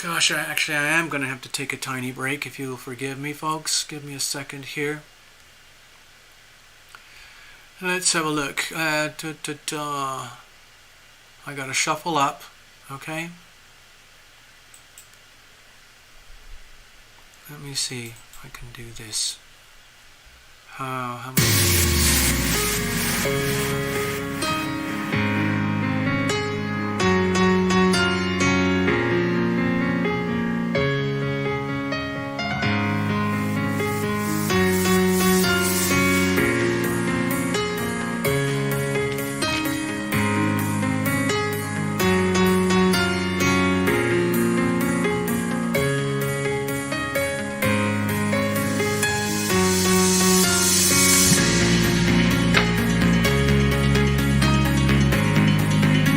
Gosh, I am going to have to take a tiny break, if you'll forgive me, folks. Give me a second here. Let's have a look. I got to shuffle up, okay? Let me see if I can do this. How many?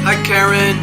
Hi, Karen.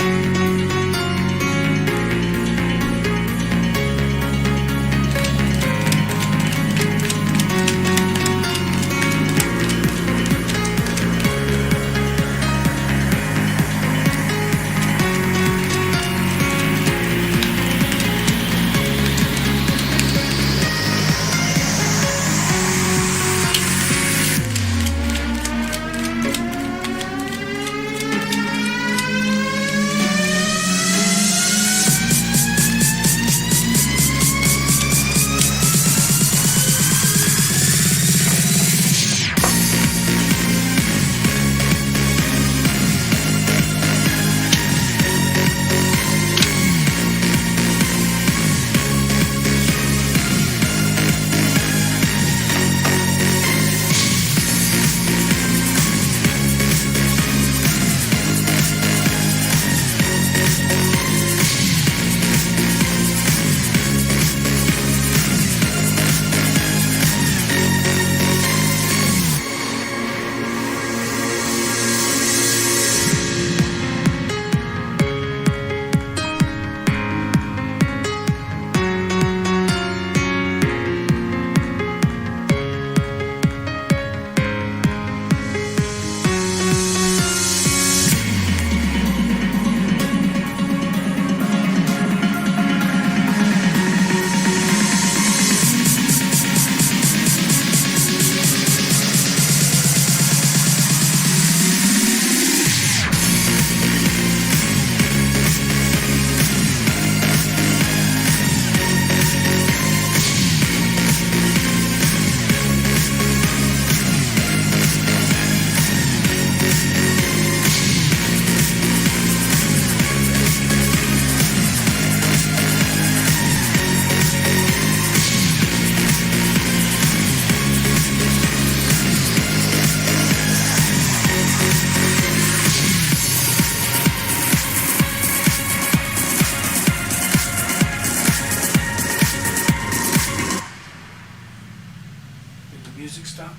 Music stop?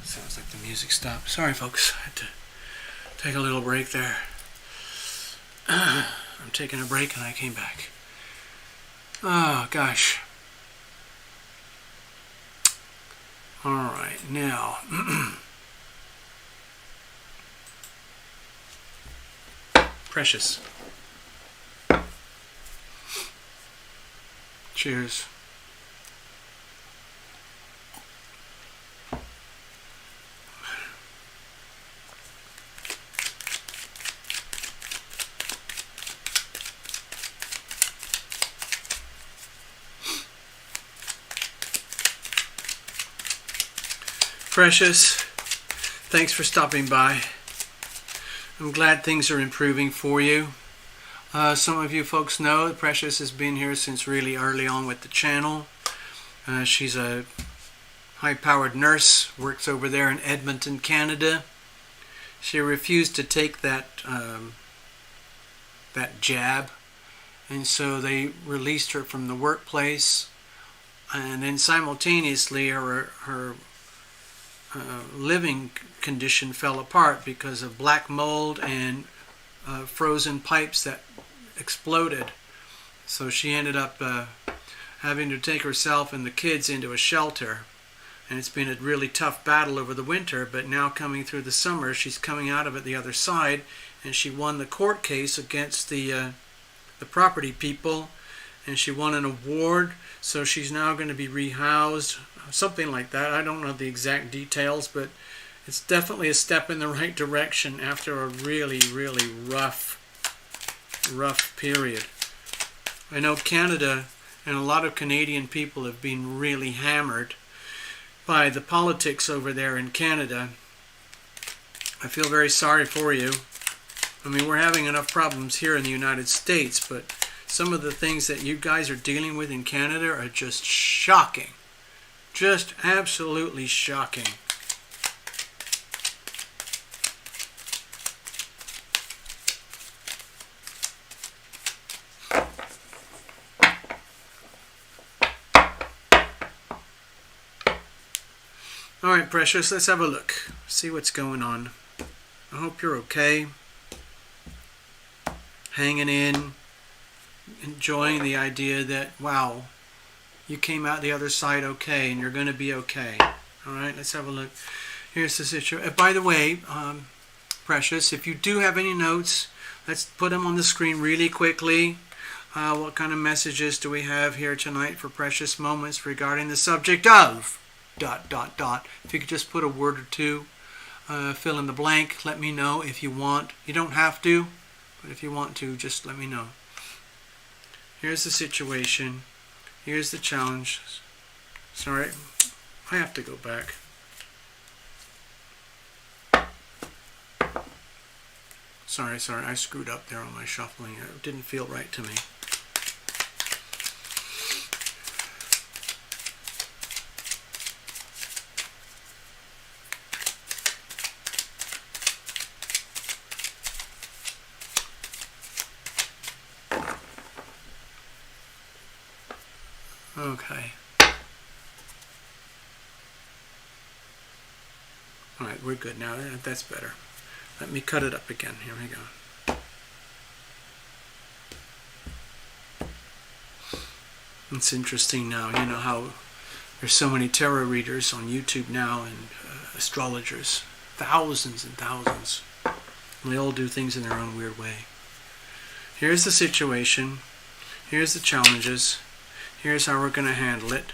Sounds like the music stopped. Sorry, folks. I had to take a little break there. I'm taking a break and I came back. Oh, gosh. All right, now. Precious. Cheers. Precious, thanks for stopping by. I'm glad things are improving for you. Some of you folks know that Precious has been here since really early on with the channel. She's a high-powered nurse, works over there in Edmonton, Canada. She refused to take that jab, and so they released her from the workplace. And then simultaneously, her living condition fell apart because of black mold and frozen pipes that exploded. So she ended up having to take herself and the kids into a shelter. And it's been a really tough battle over the winter, but now coming through the summer, she's coming out of it the other side, and she won the court case against the property people, and she won an award, so she's now going to be rehoused, something like that. I don't know the exact details, but it's definitely a step in the right direction after a really, really rough period. I know Canada and a lot of Canadian people have been really hammered by the politics over there in Canada. I feel very sorry for you. I mean, we're having enough problems here in the United States, but some of the things that you guys are dealing with in Canada are just shocking. Just absolutely shocking. Alright, precious, let's have a look. See what's going on. I hope you're okay. Hanging in. Enjoying the idea that, wow, you came out the other side okay and you're going to be okay. Alright, let's have a look. Here's the situation. By the way, precious, if you do have any notes, let's put them on the screen really quickly. What kind of messages do we have here tonight for precious moments regarding the subject of ... If you could just put a word or two, fill in the blank, let me know if you want. You don't have to, but if you want to, just let me know. Here's the situation. Here's the challenge. Sorry, I have to go back. Sorry, I screwed up there on my shuffling. It didn't feel right to me. Okay. Alright, we're good now. That's better. Let me cut it up again. Here we go. It's interesting now, you know how there's so many tarot readers on YouTube now and astrologers. Thousands and thousands. And they all do things in their own weird way. Here's the situation. Here's the challenges. Here's how we're going to handle it.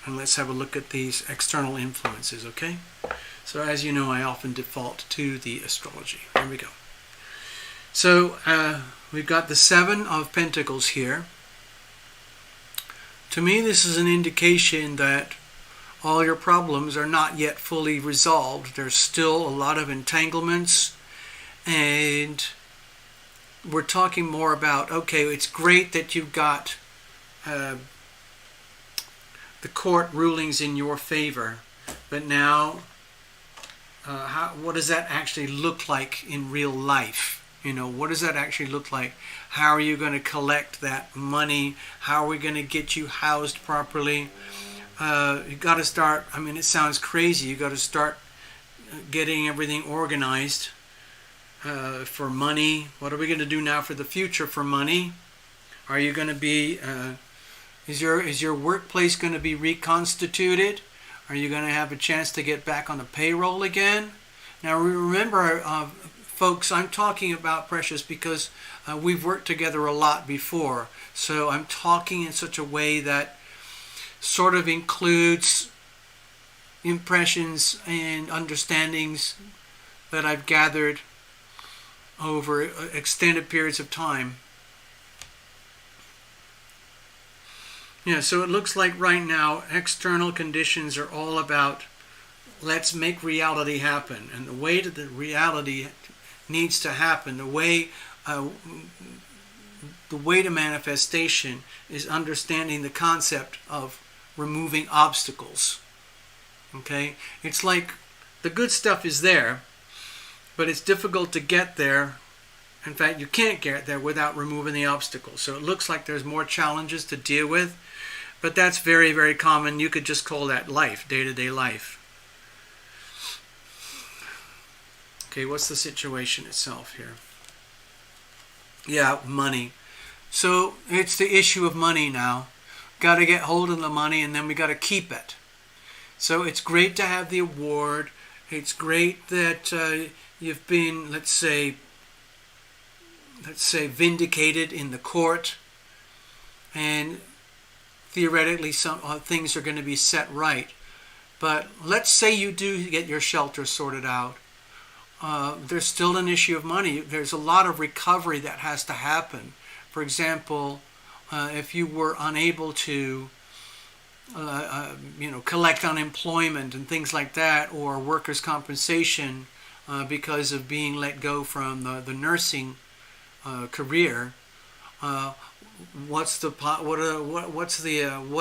And let's have a look at these external influences, okay? So as you know, I often default to the astrology. Here we go. So we've got the Seven of Pentacles here. To me, this is an indication that all your problems are not yet fully resolved. There's still a lot of entanglements, and we're talking more about, okay, it's great that you've got the court rulings in your favor, but now what does that actually look like in real life? You know, what does that actually look like? How are you going to collect that money? How are we going to get you housed properly? You got to start, I mean, it sounds crazy, you got to start getting everything organized for money. What are we going to do now for the future for money? Are you going to be is your workplace going to be reconstituted? Are you going to have a chance to get back on the payroll again? Now remember, folks, I'm talking about precious because we've worked together a lot before. So I'm talking in such a way that sort of includes impressions and understandings that I've gathered over extended periods of time. Yeah, so it looks like right now external conditions are all about let's make reality happen. And the way that the reality needs to happen, the way to manifestation is understanding the concept of removing obstacles. Okay? It's like the good stuff is there, but it's difficult to get there. In fact, you can't get there without removing the obstacles. So it looks like there's more challenges to deal with, but that's very, very common. You could just call that life, day-to-day life. Okay, what's the situation itself here? Yeah, money. So it's the issue of money now. Got to get hold of the money, and then we got to keep it. So it's great to have the award. It's great that you've been, let's say, vindicated in the court, and theoretically some things are going to be set right. But let's say you do get your shelter sorted out. There's still an issue of money. There's a lot of recovery that has to happen. For example, if you were unable to collect unemployment and things like that, or workers' compensation because of being let go from the nursing career, what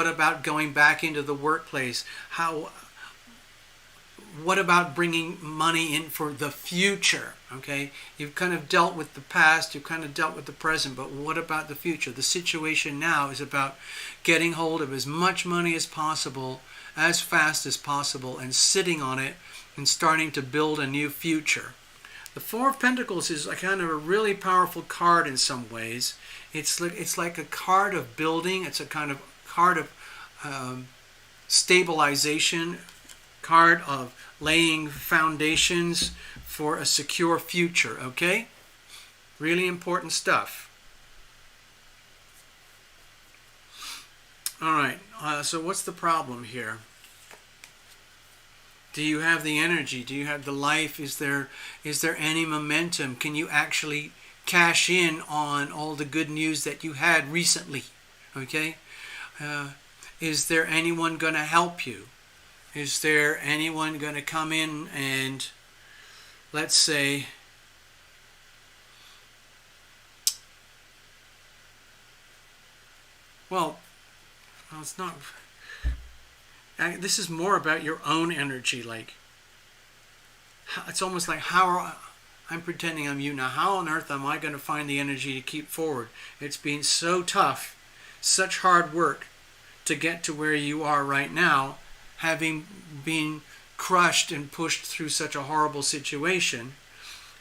about going back into the workplace? What about bringing money in for the future? Okay, you've kind of dealt with the past, you've kind of dealt with the present, but what about the future? The situation now is about getting hold of as much money as possible, as fast as possible, and sitting on it and starting to build a new future. The Four of Pentacles is a kind of a really powerful card in some ways. It's like a card of building. It's a kind of card of stabilization, card of laying foundations for a secure future, okay? Really important stuff. All right, so what's the problem here? Do you have the energy? Do you have the life? Is there any momentum? Can you actually cash in on all the good news that you had recently? Okay? Is there anyone going to help you? Is there anyone going to come in and, let's say, well, it's not... This is more about your own energy. Like, it's almost like I'm pretending I'm you now. How on earth am I going to find the energy to keep forward? It's been so tough, such hard work to get to where you are right now, having been crushed and pushed through such a horrible situation.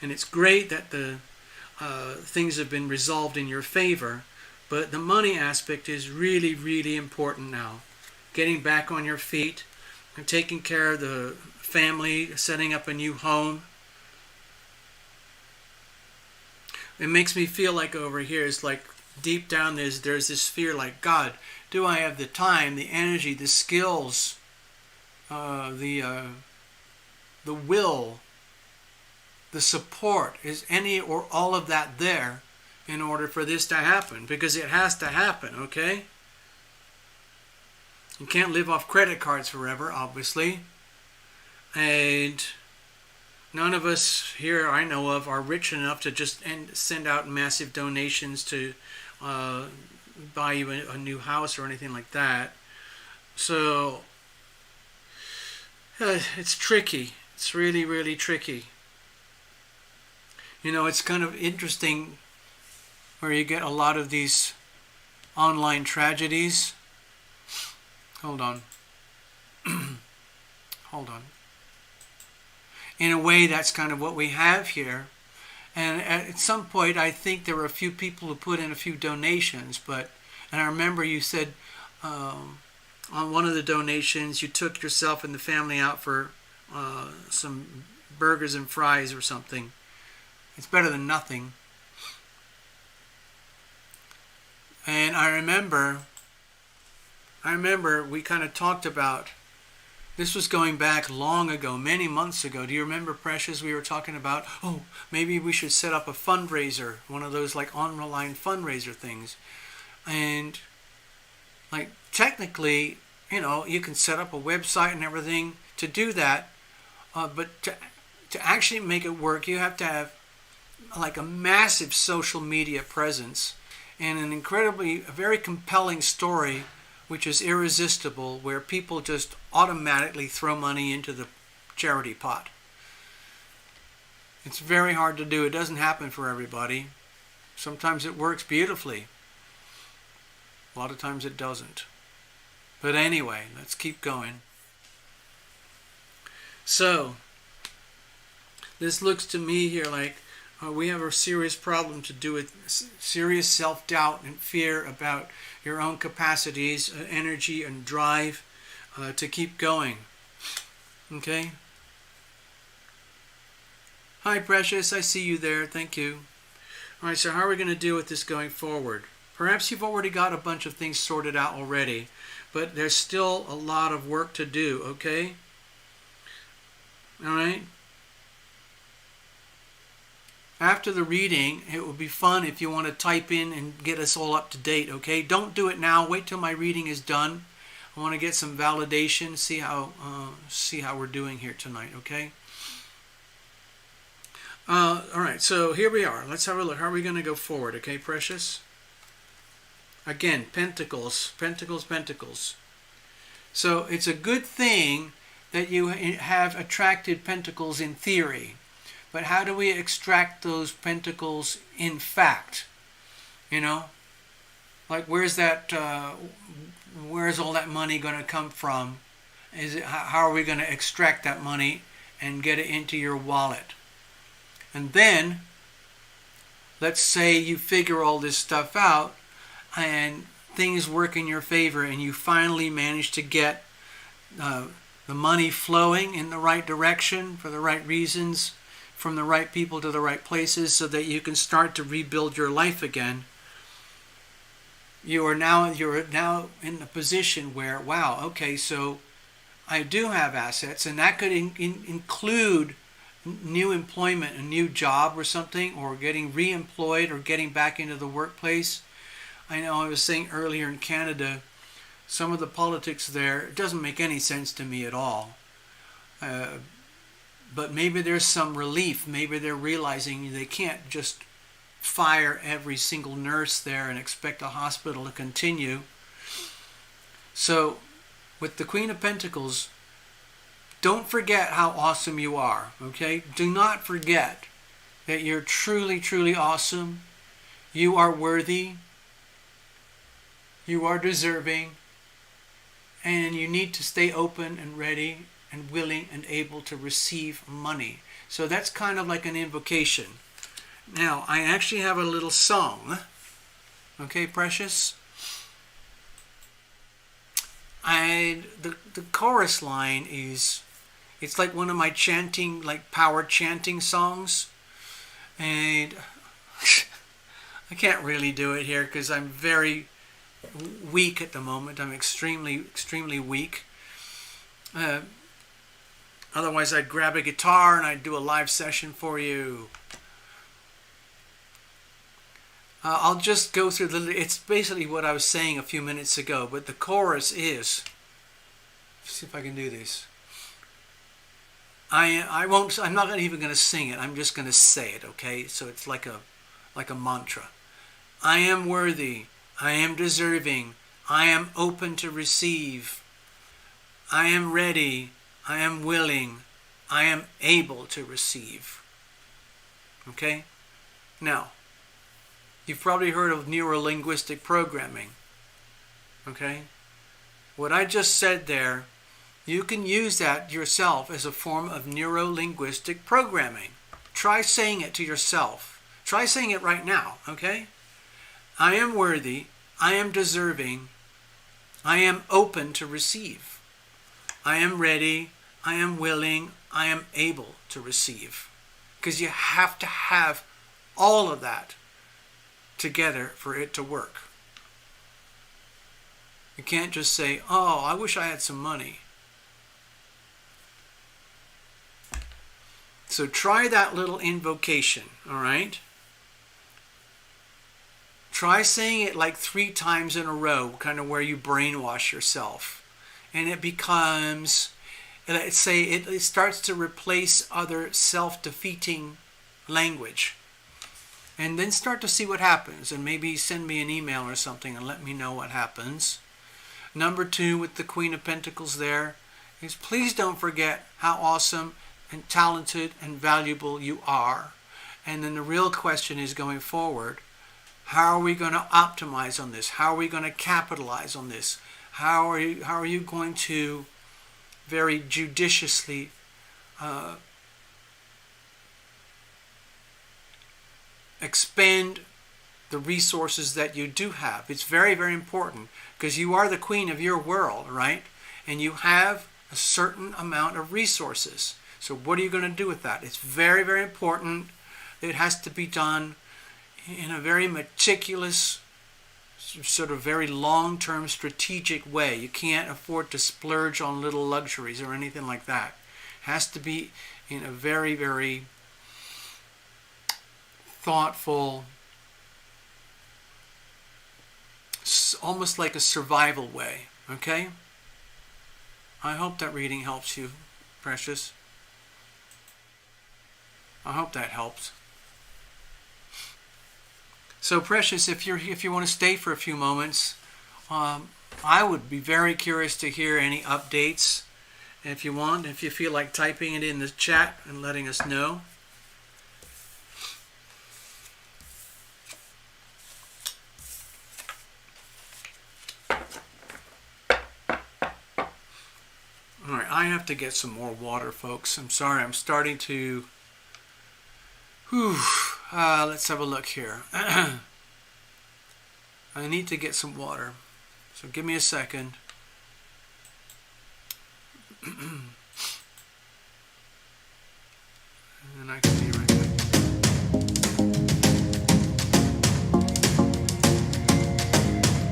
And it's great that the things have been resolved in your favor, but the money aspect is really, really important now. Getting back on your feet and taking care of the family, setting up a new home. It makes me feel like over here is like deep down there's this fear, like, God, do I have the time, the energy, the skills, the will, the support? Is any or all of that there in order for this to happen? Because it has to happen, okay? You can't live off credit cards forever, obviously. And none of us here I know of are rich enough to just send out massive donations to buy you a new house or anything like that. So it's tricky. It's really, really tricky. You know, it's kind of interesting where you get a lot of these online tragedies. Hold on. Hold on. In a way, that's kind of what we have here. And at some point, I think there were a few people who put in a few donations. And I remember you said on one of the donations, you took yourself and the family out for some burgers and fries or something. It's better than nothing. And I remember we kind of talked about, this was going back long ago, many months ago. Do you remember, Precious, we were talking about, oh, maybe we should set up a fundraiser, one of those like online fundraiser things. And like technically, you know, you can set up a website and everything to do that. But to actually make it work, you have to have like a massive social media presence and a very compelling story which is irresistible, where people just automatically throw money into the charity pot. It's very hard to do. It doesn't happen for everybody. Sometimes it works beautifully. A lot of times it doesn't. But anyway, let's keep going. So, this looks to me here like we have a serious problem to do with serious self-doubt and fear about your own capacities, energy, and drive to keep going. Okay? Hi, Precious. I see you there. Thank you. All right, so how are we going to deal with this going forward? Perhaps you've already got a bunch of things sorted out already, but there's still a lot of work to do, okay? All right? After the reading, it would be fun if you want to type in and get us all up to date, okay? Don't do it now. Wait till my reading is done. I want to get some validation, see how we're doing here tonight, okay? All right, so here we are. Let's have a look. How are we going to go forward, okay, Precious? Again, pentacles, pentacles, pentacles. So it's a good thing that you have attracted pentacles in theory. But how do we extract those pentacles in fact? You know? Like where's all that money going to come from? How are we going to extract that money and get it into your wallet? And then, let's say you figure all this stuff out and things work in your favor and you finally manage to get the money flowing in the right direction for the right reasons, from the right people to the right places, so that you can start to rebuild your life again. You're now in a position where, wow, okay, so I do have assets, and that could include new employment, a new job or something, or getting re-employed or getting back into the workplace. I know I was saying earlier in Canada, some of the politics there, it doesn't make any sense to me at all. But maybe there's some relief. Maybe they're realizing they can't just fire every single nurse there and expect a hospital to continue. So, with the Queen of Pentacles, don't forget how awesome you are, okay? Do not forget that you're truly, truly awesome. You are worthy. You are deserving. And you need to stay open and ready and willing and able to receive money. So that's kind of like an invocation. Now, I actually have a little song. Okay, Precious? The chorus line is, it's like one of my chanting, like power chanting songs. And I can't really do it here because I'm very weak at the moment. I'm extremely, extremely weak. Otherwise, I'd grab a guitar and I'd do a live session for you. I'll just go through it's basically what I was saying a few minutes ago, but the chorus is, let's see if I can do this. I'm not even going to sing it. I'm just going to say it, okay? So it's like a mantra. I am worthy. I am deserving. I am open to receive. I am ready. I am willing. I am able to receive. Okay? Now, you've probably heard of neuro-linguistic programming. Okay? What I just said there, you can use that yourself as a form of neuro-linguistic programming. Try saying it to yourself. Try saying it right now, okay? I am worthy. I am deserving. I am open to receive. I am ready. I am willing. I am able to receive. Because you have to have all of that together for it to work. You can't just say, oh, I wish I had some money. So try that little invocation, all right? Try saying it like 3 times in a row, kind of where you brainwash yourself. And it becomes, let's say, it starts to replace other self-defeating language. And then start to see what happens. And maybe send me an email or something and let me know what happens. Number 2 with the Queen of Pentacles there is please don't forget how awesome and talented and valuable you are. And then the real question is going forward, how are we going to optimize on this? How are we going to capitalize on this? How are you going to very judiciously expend the resources that you do have? It's very, very important because you are the queen of your world, right? And you have a certain amount of resources. So what are you going to do with that? It's very, very important. It has to be done in a very meticulous, sort of very long-term strategic way. You can't afford to splurge on little luxuries or anything like that. It has to be in a very, very thoughtful, almost like a survival way, okay? I hope that reading helps you, precious. I hope that helps. So, precious, if you want to stay for a few moments, I would be very curious to hear any updates. If you want, if you feel like typing it in the chat and letting us know. All right, I have to get some more water, folks. I'm sorry, I'm starting to... let's have a look here. I need to get some water. So give me a second. And I can be right back.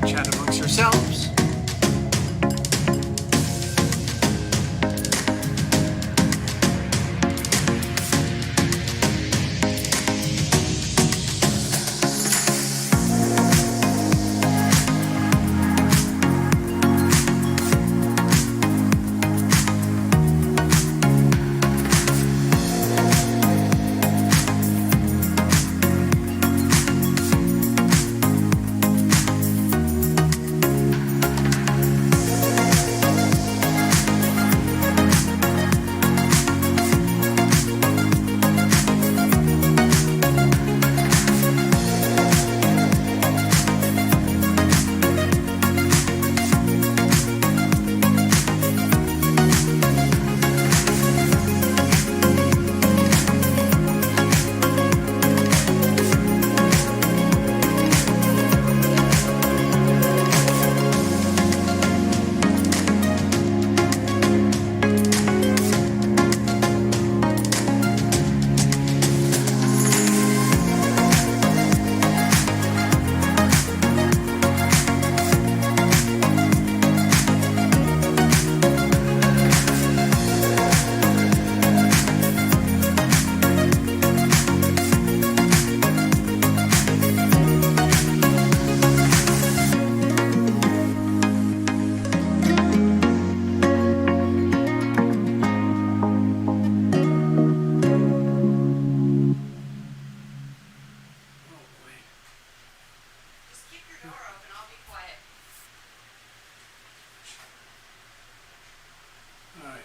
Chat amongst yourselves.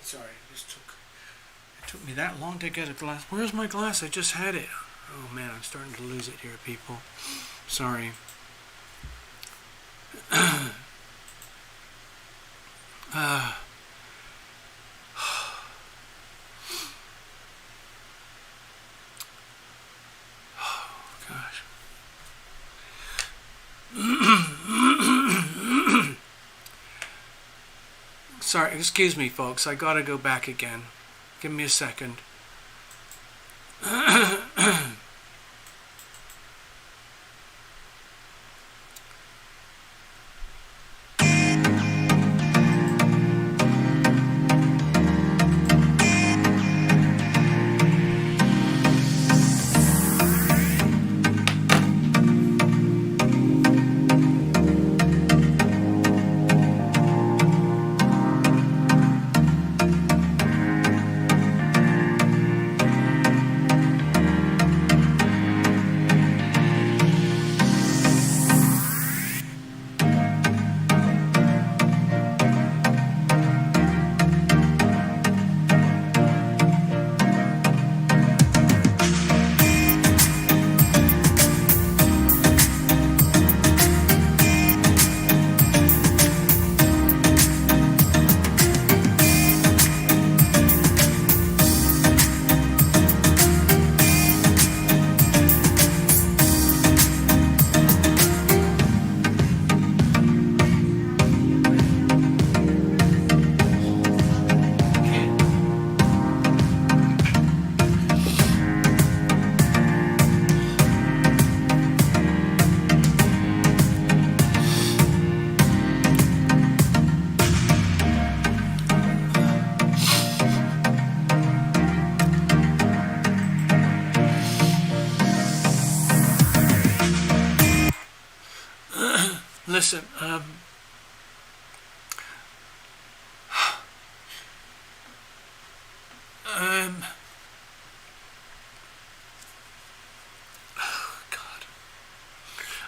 Sorry, it took me that long to get a glass. Where's my glass? I just had it. Oh man, I'm starting to lose it here, people. Sorry. Oh, gosh. Sorry, excuse me, folks. I gotta go back again. Give me a second.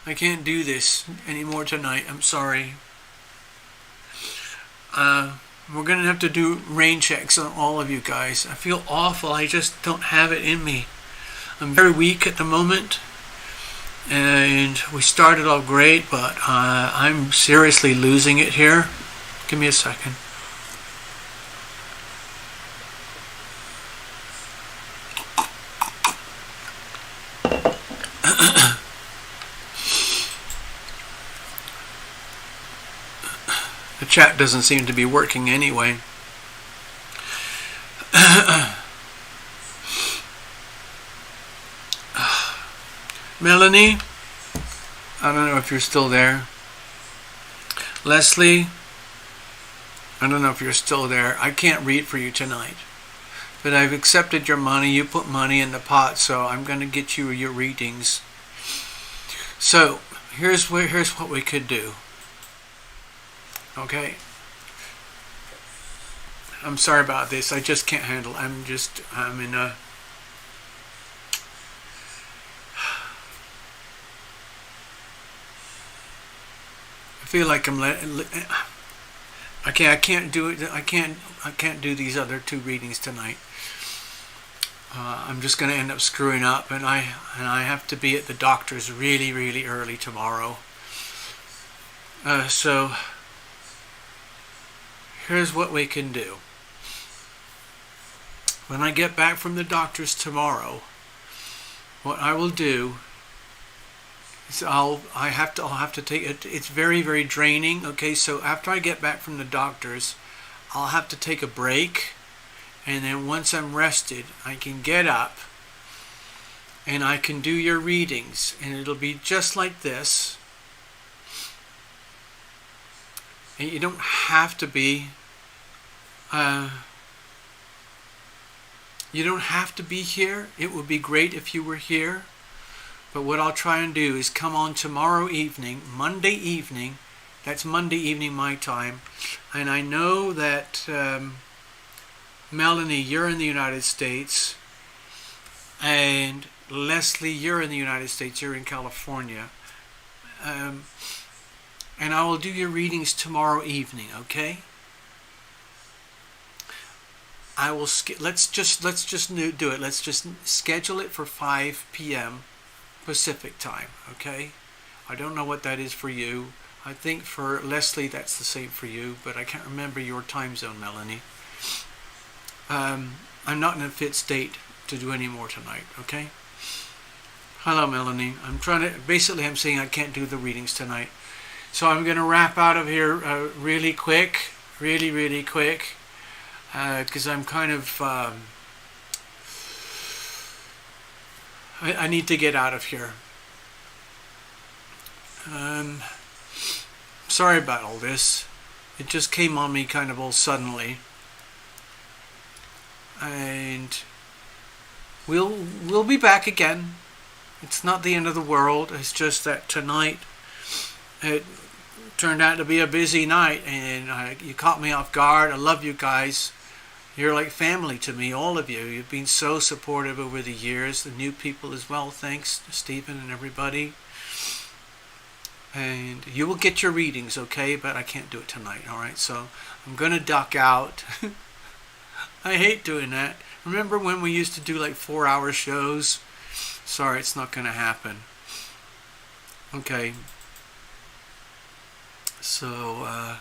I can't do this anymore tonight. I'm sorry. We're going to have to do rain checks on all of you guys. I feel awful. I just don't have it in me. I'm very weak at the moment. And we started off great, but I'm seriously losing it here. Give me a second. The chat doesn't seem to be working anyway. Melanie, I don't know if you're still there. Leslie, I don't know if you're still there. I can't read for you tonight. But I've accepted your money. You put money in the pot, so I'm going to get you your readings. So, here's what we could do. Okay? I'm sorry about this. I just can't handle it. I'm in a... I feel like I can't do it. I can't do these other two readings tonight. I'm just going to end up screwing up, and I have to be at the doctor's really, really early tomorrow. So here's what we can do. When I get back from the doctor's tomorrow, what I will do is I'll have to take it. It's very, very draining. Okay, so after I get back from the doctor's, I'll have to take a break, and then once I'm rested, I can get up and I can do your readings, and it'll be just like this. And you don't have to be here. It would be great if you were here. But what I'll try and do is come on tomorrow evening, Monday evening. That's Monday evening my time. And I know that Melanie, you're in the United States. And Leslie, you're in the United States. You're in California. And I will do your readings tomorrow evening, okay? I will let's just do it. Let's just schedule it for 5 p.m. Pacific time, okay? I don't know what that is for you. I think for Leslie that's the same for you, but I can't remember your time zone, Melanie. I'm not in a fit state to do any more tonight, okay? Hello, Melanie. I'm saying I can't do the readings tonight. So I'm going to wrap out of here really quick, really quick, because I'm kind of... I need to get out of here. Sorry about all this. It just came on me kind of all suddenly. And we'll be back again. It's not the end of the world. It's just that tonight it turned out to be a busy night, and you caught me off guard. I love you guys. You're like family to me, all of you. You've been so supportive over the years. The new people as well. Thanks, Stephen and everybody. And you will get your readings, okay? But I can't do it tonight, all right? So I'm going to duck out. I hate doing that. Remember when we used to do like 4-hour shows? Sorry, it's not going to happen. Okay. So,